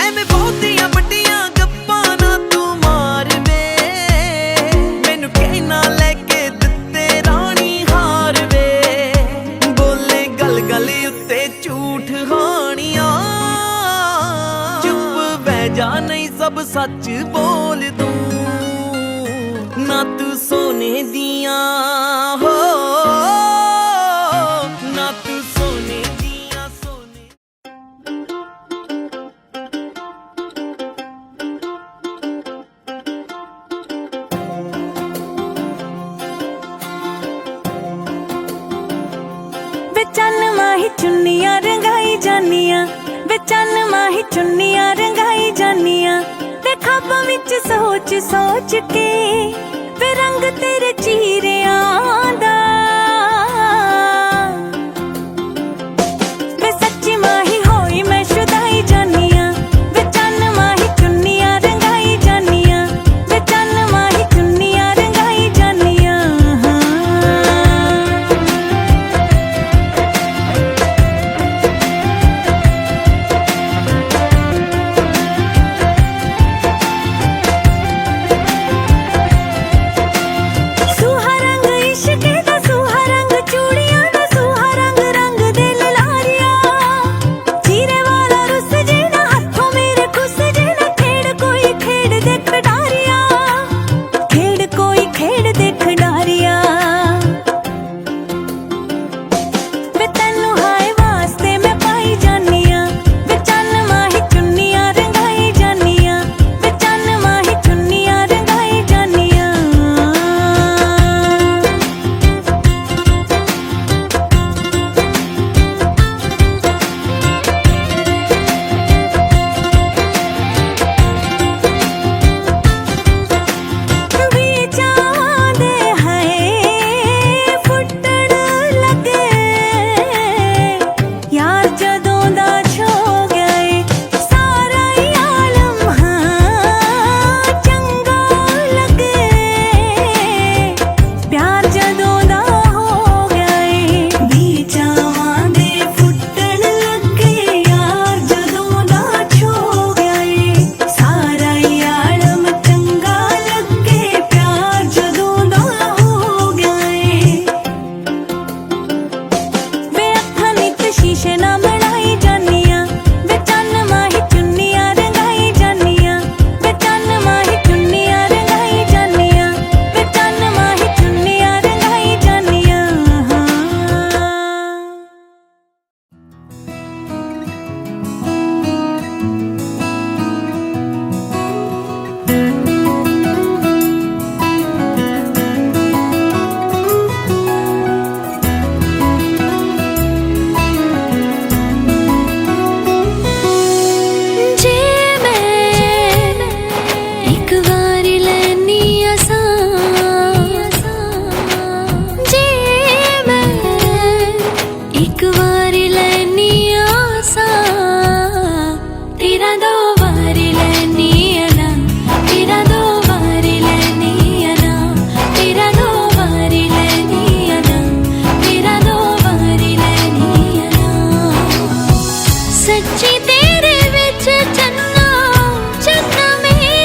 ਐਵੇਂ ਬਹੁਤੀਆਂ ਵੱਡੀਆਂ ਗੱਪਾਂ ਨਾ ਤੂੰ ਮਾਰ ਵੇ ਮੈਨੂੰ ਕਹਿਣਾ ਲੈ ਕੇ ਦਿੱਤੇ ਰਾਣੀ ਹਾਰ ਵੇ ਬੋਲੇ ਗੱਲ ਗੱਲ ਉੱਤੇ ਝੂਠ ਹਾਣੀਆਂ ਚੁੱਪ ਬਹਿ ਜਾ ਨਹੀਂ ਸਭ ਸੱਚ ਬੋਲ ਦੂੰ ਨਾ ਤੂੰ ਸੋਨੇ ਦੀਆਂ ਹੋ ਨਾ ਤੂੰ ਸੋਨੇ ਦੀਆਂ ਸੋਨੇ ਵੇ ਚੰਨ ਮਾਹੀ ਚੁੰਨੀਆਂ ਰੰਗਾਈ ਜਾਨੀਆਂ ਵੇ ਚੰਨ ਮਾਹੀ ਚੁੰਨੀਆਂ ਰੰਗਾਈ ਜਾਨੀਆਂ ਵੇ ਖਾਬਾਂ ਵਿੱਚ ਸੋਚ ਸੋਚ ਕੇ ਵੇ ਰੰਗ ਤੇਰੇ ਚੀਰਿਆਂ ਦਾ ਵੇ ਸੱਚੀ ਮਾਹੀ ਹੋਈ ਮੈਂ ਸ਼ੁਦਾਈ ਜਾਨੀਆਂ ਵੇ ਚੰਨ ਮਾਹੀ ਚੁੰਨੀਆਂ ਰੰਗਾਈ ਜਾਨੀਆਂ ਵੇ ਚੰਨ ਮਾਹੀ ਚੁੰਨੀਆਂ ਰੰਗਾਈ ਜਾਨੀਆਂ ਸੂਹਾ ਰੰਗ ਇਸ਼ਕੇ ਦਾ ਸੂਹਾ ਰੰਗ ਚੂੜੀਆਂ ਦਾ ਸੂਹਾ ਰੰਗ ਰੰਗ ਦੇ ਲਲਾਰੀਆਂ ਚੀਰੇ ਵਾਲਾ ਰੁੱਸ ਜੇ ਨਾ ਹੱਥੋਂ ਮੇਰੇ ਖੁੱਸ ਜੇ ਨਾ ਖੇਡ ਕੋਈ ਖੇਡ ਦੇ ਖਿਡਾਰੀਆਂ ਖੇਡ ਕੋਈ ਖੇਡ ਦੇ ਖਿਡਾਰੀਆਂ ਵੇ ਤੈਨੂੰ ਹਾਏ ਵਾਸਤੇ ਮੈਂ ਪਾਈ ਜਾਨੀਆਂ ਵੇ ਚੰਨ ਮਾਹੀ ਚੁੰਨੀਆਂ ਰੰਗਾਈ ਜਾਨੀਆਂ ਵੇ ਚੰਨ ਮਾਹੀ ਚੁੰਨੀਆਂ ਰੰਗਾਈ ਜਾਨੀਆਂ ਵੀ ਚਾਹਦੇ ਹੈ ਫੁੱਟਣ ਲੱਗੇ ਯਾਰ ਜਦੋਂ ਦਾ ਛੋ ਗਏ ਸਾਰਾ ਹੀ ਆਲਮ ਹਾਂ ਚੰਗਾ ਲੱਗੇ ਪਿਆਰ ਜਦੋਂ ਦਾ ਹੋ ਗਏ ਵੀ ਚਾਹਦੇ ਫੁੱਟਣ ਲੱਗੇ ਯਾਰ ਜਦੋਂ ਦਾ ਛੋ ਗਏ ਸਾਰਾ ਹੀ ਆਲਮ ਚੰਗਾ ਲੱਗੇ ਪਿਆਰ ਜਦੋਂ ਦਾ ਹੋ ਗਏ ਵੇ ਅੱਖਾਂ ਨਿੱਤ ਸ਼ੀਸ਼ੇ ਨਾ ਬਣਾਈ ਜਾਨੀਆਂ ਵੇ ਚੰਨ ਮਾਹੀ ਚੁੰਨੀਆਂ ਰੰਗਾਈ ਜਾਨੀਆਂ ਵੇ ਚੰਨ ਮਾਹੀ ਚੁੰਨੀਆਂ ਰੰਗਾਈ ਜਾਨੀਆਂ ਵੇ ਚੰਨ ਮਾਹੀ ਚੁੰਨੀਆਂ ਰੰਗਾਈ ਜਾਨੀਆਂ ਜੇ ਮੈਂ ਇੱਕ ਵਾਰੀ ਲੈਨੀ ਅਸਾਂ ਜੇ ਮੈਂ ਇੱਕ ਵਾਰੀ ਲੈਨੀ ਆਸਾਂ ਤੇਰਾ ਦੋ ਵਾਰੀ ਲੈਨੀ ਨਾ ਤੇਰਾ ਦੋ ਵਾਰੀ ਲੈਨੀ ਨਾ ਤੇਰਾ ਦੋ ਵਾਰੀ ਲੈਨੀ ਨਾ ਤੇਰਾ ਦੋ ਵਾਰੀ ਲੈਨੀ ਨਾ ਸੱਚੀ ਤੇਰੇ ਵਿੱਚ ਚੰਨਾ ਚੰਨਾ ਮੇਰਾ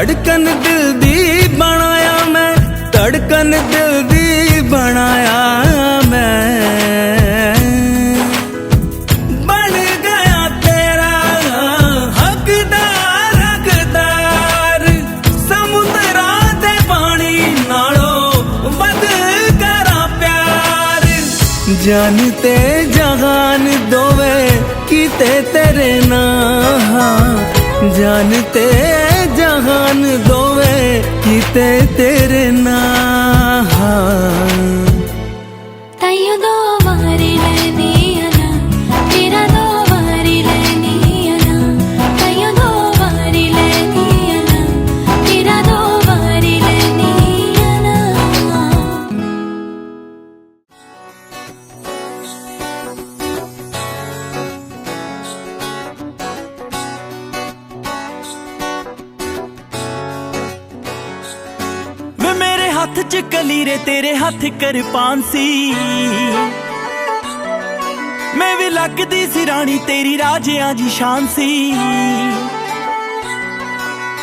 धड़कन दिल दी बनाया मैं, धड़कन दिल दी बनाया मैं। बन गया तेरा हकदार हकदार, समुद्रा दे पानी नालों बद करा प्यार। जानते जहान दोवे कीते तेरे नाम, जानते जहान दोवे कीते तेरे नाम। ताइयों दो वारी लेनी आना, तेरा दो वारी लेनी आना। ताइयों दो वारी लेनी आना, तेरा दो वारी लेनी आना। वे मेरे हाथ च कलीरे तेरे हाथ किरपान सी, मैं भी लगदी सी रानी तेरी राजियां जी शान सी।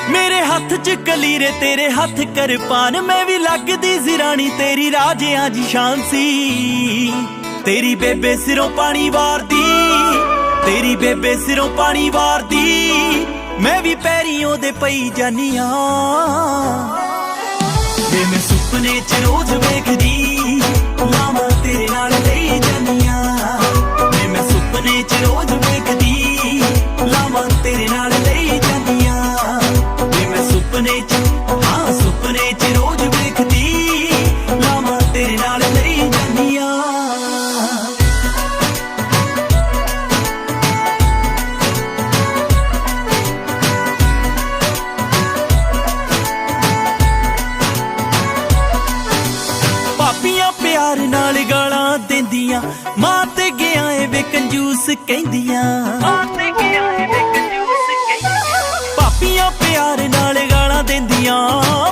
मेरे हाथ च कलीरे तेरे हाथ किरपान, मैं भी लगदी सी रानी तेरी राजियां जी शान सी। तेरी बेबे सिरों पानी वारदी, तेरी बेबे सिरों पानी वारदी, मैं भी पैरियों दे पई जानिया। वे मैं सुपने च रोज वेखदी, लावा तेरे नाल लई जानिया। वे मैं सुपने च रोज वेखदी, लावा तेरे नाल लई जानिया। वे मैं सुपने च, हाँ सुपने च रोज वेखदी, लावा तेरे नाल लई जानिया। ਭਾਬੀਆਂ ਪਿਆਰ ਨਾਲ ਗਾਲਾਂ ਦਿੰਦੀਆਂ, ਮਾਂ ਤੇ ਗਿਆ ਏ ਵੇ ਕੰਜੂਸ ਕਹਿੰਦੀਆਂ। ਭਾਬੀਆਂ ਪਿਆਰ ਨਾਲ ਗਾਲਾਂ ਦਿੰਦੀਆਂ,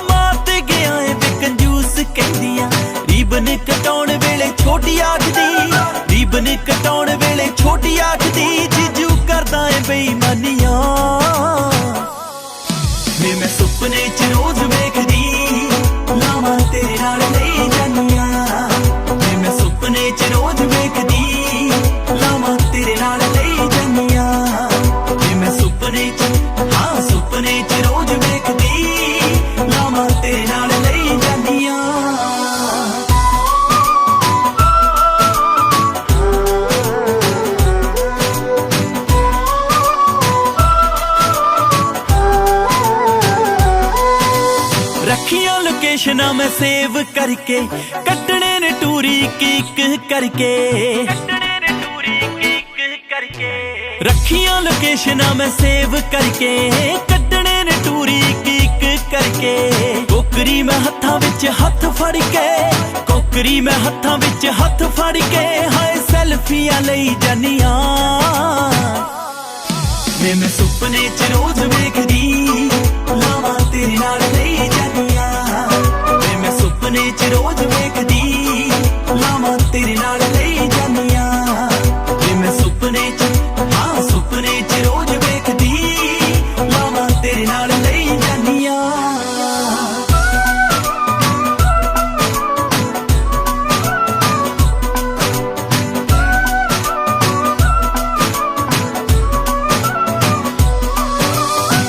ਮਾਂ ਤੇ ਗਿਆ ਏ ਵੇ ਕੰਜੂਸ ਕਹਿੰਦੀਆਂ। ਰੀਬਨ ਕਟਾਉਣ ਵੇਲੇ ਛੋਟੀ ਆਖਦੀ, ਰੀਬਨ ਕਟਾਉਣ ਵੇਲੇ ਛੋਟੀ ਆਖਦੀ, ਜੀਜੂ ਕਰਦਾ ਏ ਬੇਈਮਾਨੀਆਂ। ਵੇ ਮੈਂ ਸੁਪਨੇ ਚ ਰੋਜ਼ ਵੇਖਦੀ, ਲਾਵਾਂ ਤੇਰੇ ਨਾਲ ਲਈ ਜਾਨੀਆਂ। ਵੇ ਮੈਂ ਸੁਪਨੇ ਚ ਰੋਜ਼ ਵੇਖਦੀ, ਲਾਵਾਂ ਤੇਰੇ ਨਾਲ ਲਈ ਜਾਨੀਆਂ। ਵੇ ਮੈਂ ਸੁਪਨੇ ਚ, ਹਾਂ ਸੁਪਨੇ ਚ ਰੋਜ਼ ਵੇਖਦੀ, ਲਾਵਾਂ ਤੇਰੇ ਨਾਲ ਲਈ ਜਾਨੀਆਂ। रखियां लोकेशनां मैं सेव करके, कट्टने ने टूरी एक करके। रखियां लोकेशनां मैं सेव करके, कट्टने ने टूरी एक करके। कोकरी मैं हत्थां विच हत्थ फड़ के, कोकरी मैं हत्थां विच हत्थ फड़ के, हाय सैल्फियां लई जानियां। वे मैं सुपने च रोज वेखदी, लावां तेरे नाल लई जानियां। वे मैं सुपने च रोज वेखदी, लावां तेरे नाल लई जानियां। वे मैं सुपने च, हाँ सुपने च रोज वेखदी, लावां तेरे नाल लई जानियां।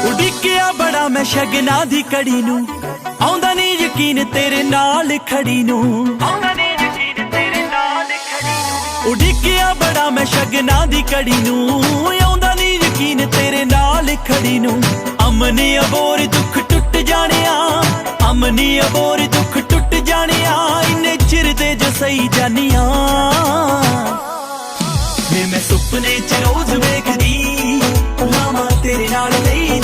उडिकिया बड़ा मैं शगना दी कड़ी नूं, आउंदा नी यकीन तेरे नाल खड़ी नूं। उडिकिया बड़ा मैं शगना दी कड़ी नूं, आउंदा नी यकीन तेरे नाल खड़ी नूं। अमनी अबोर दुख टुट जानिया, अमनी अबोर दुख टुट जानिया, इन्ने चिर दे जो सही जानिया। वे मैं सुपने च रोज वेखदी, लावां तेरे नाल लई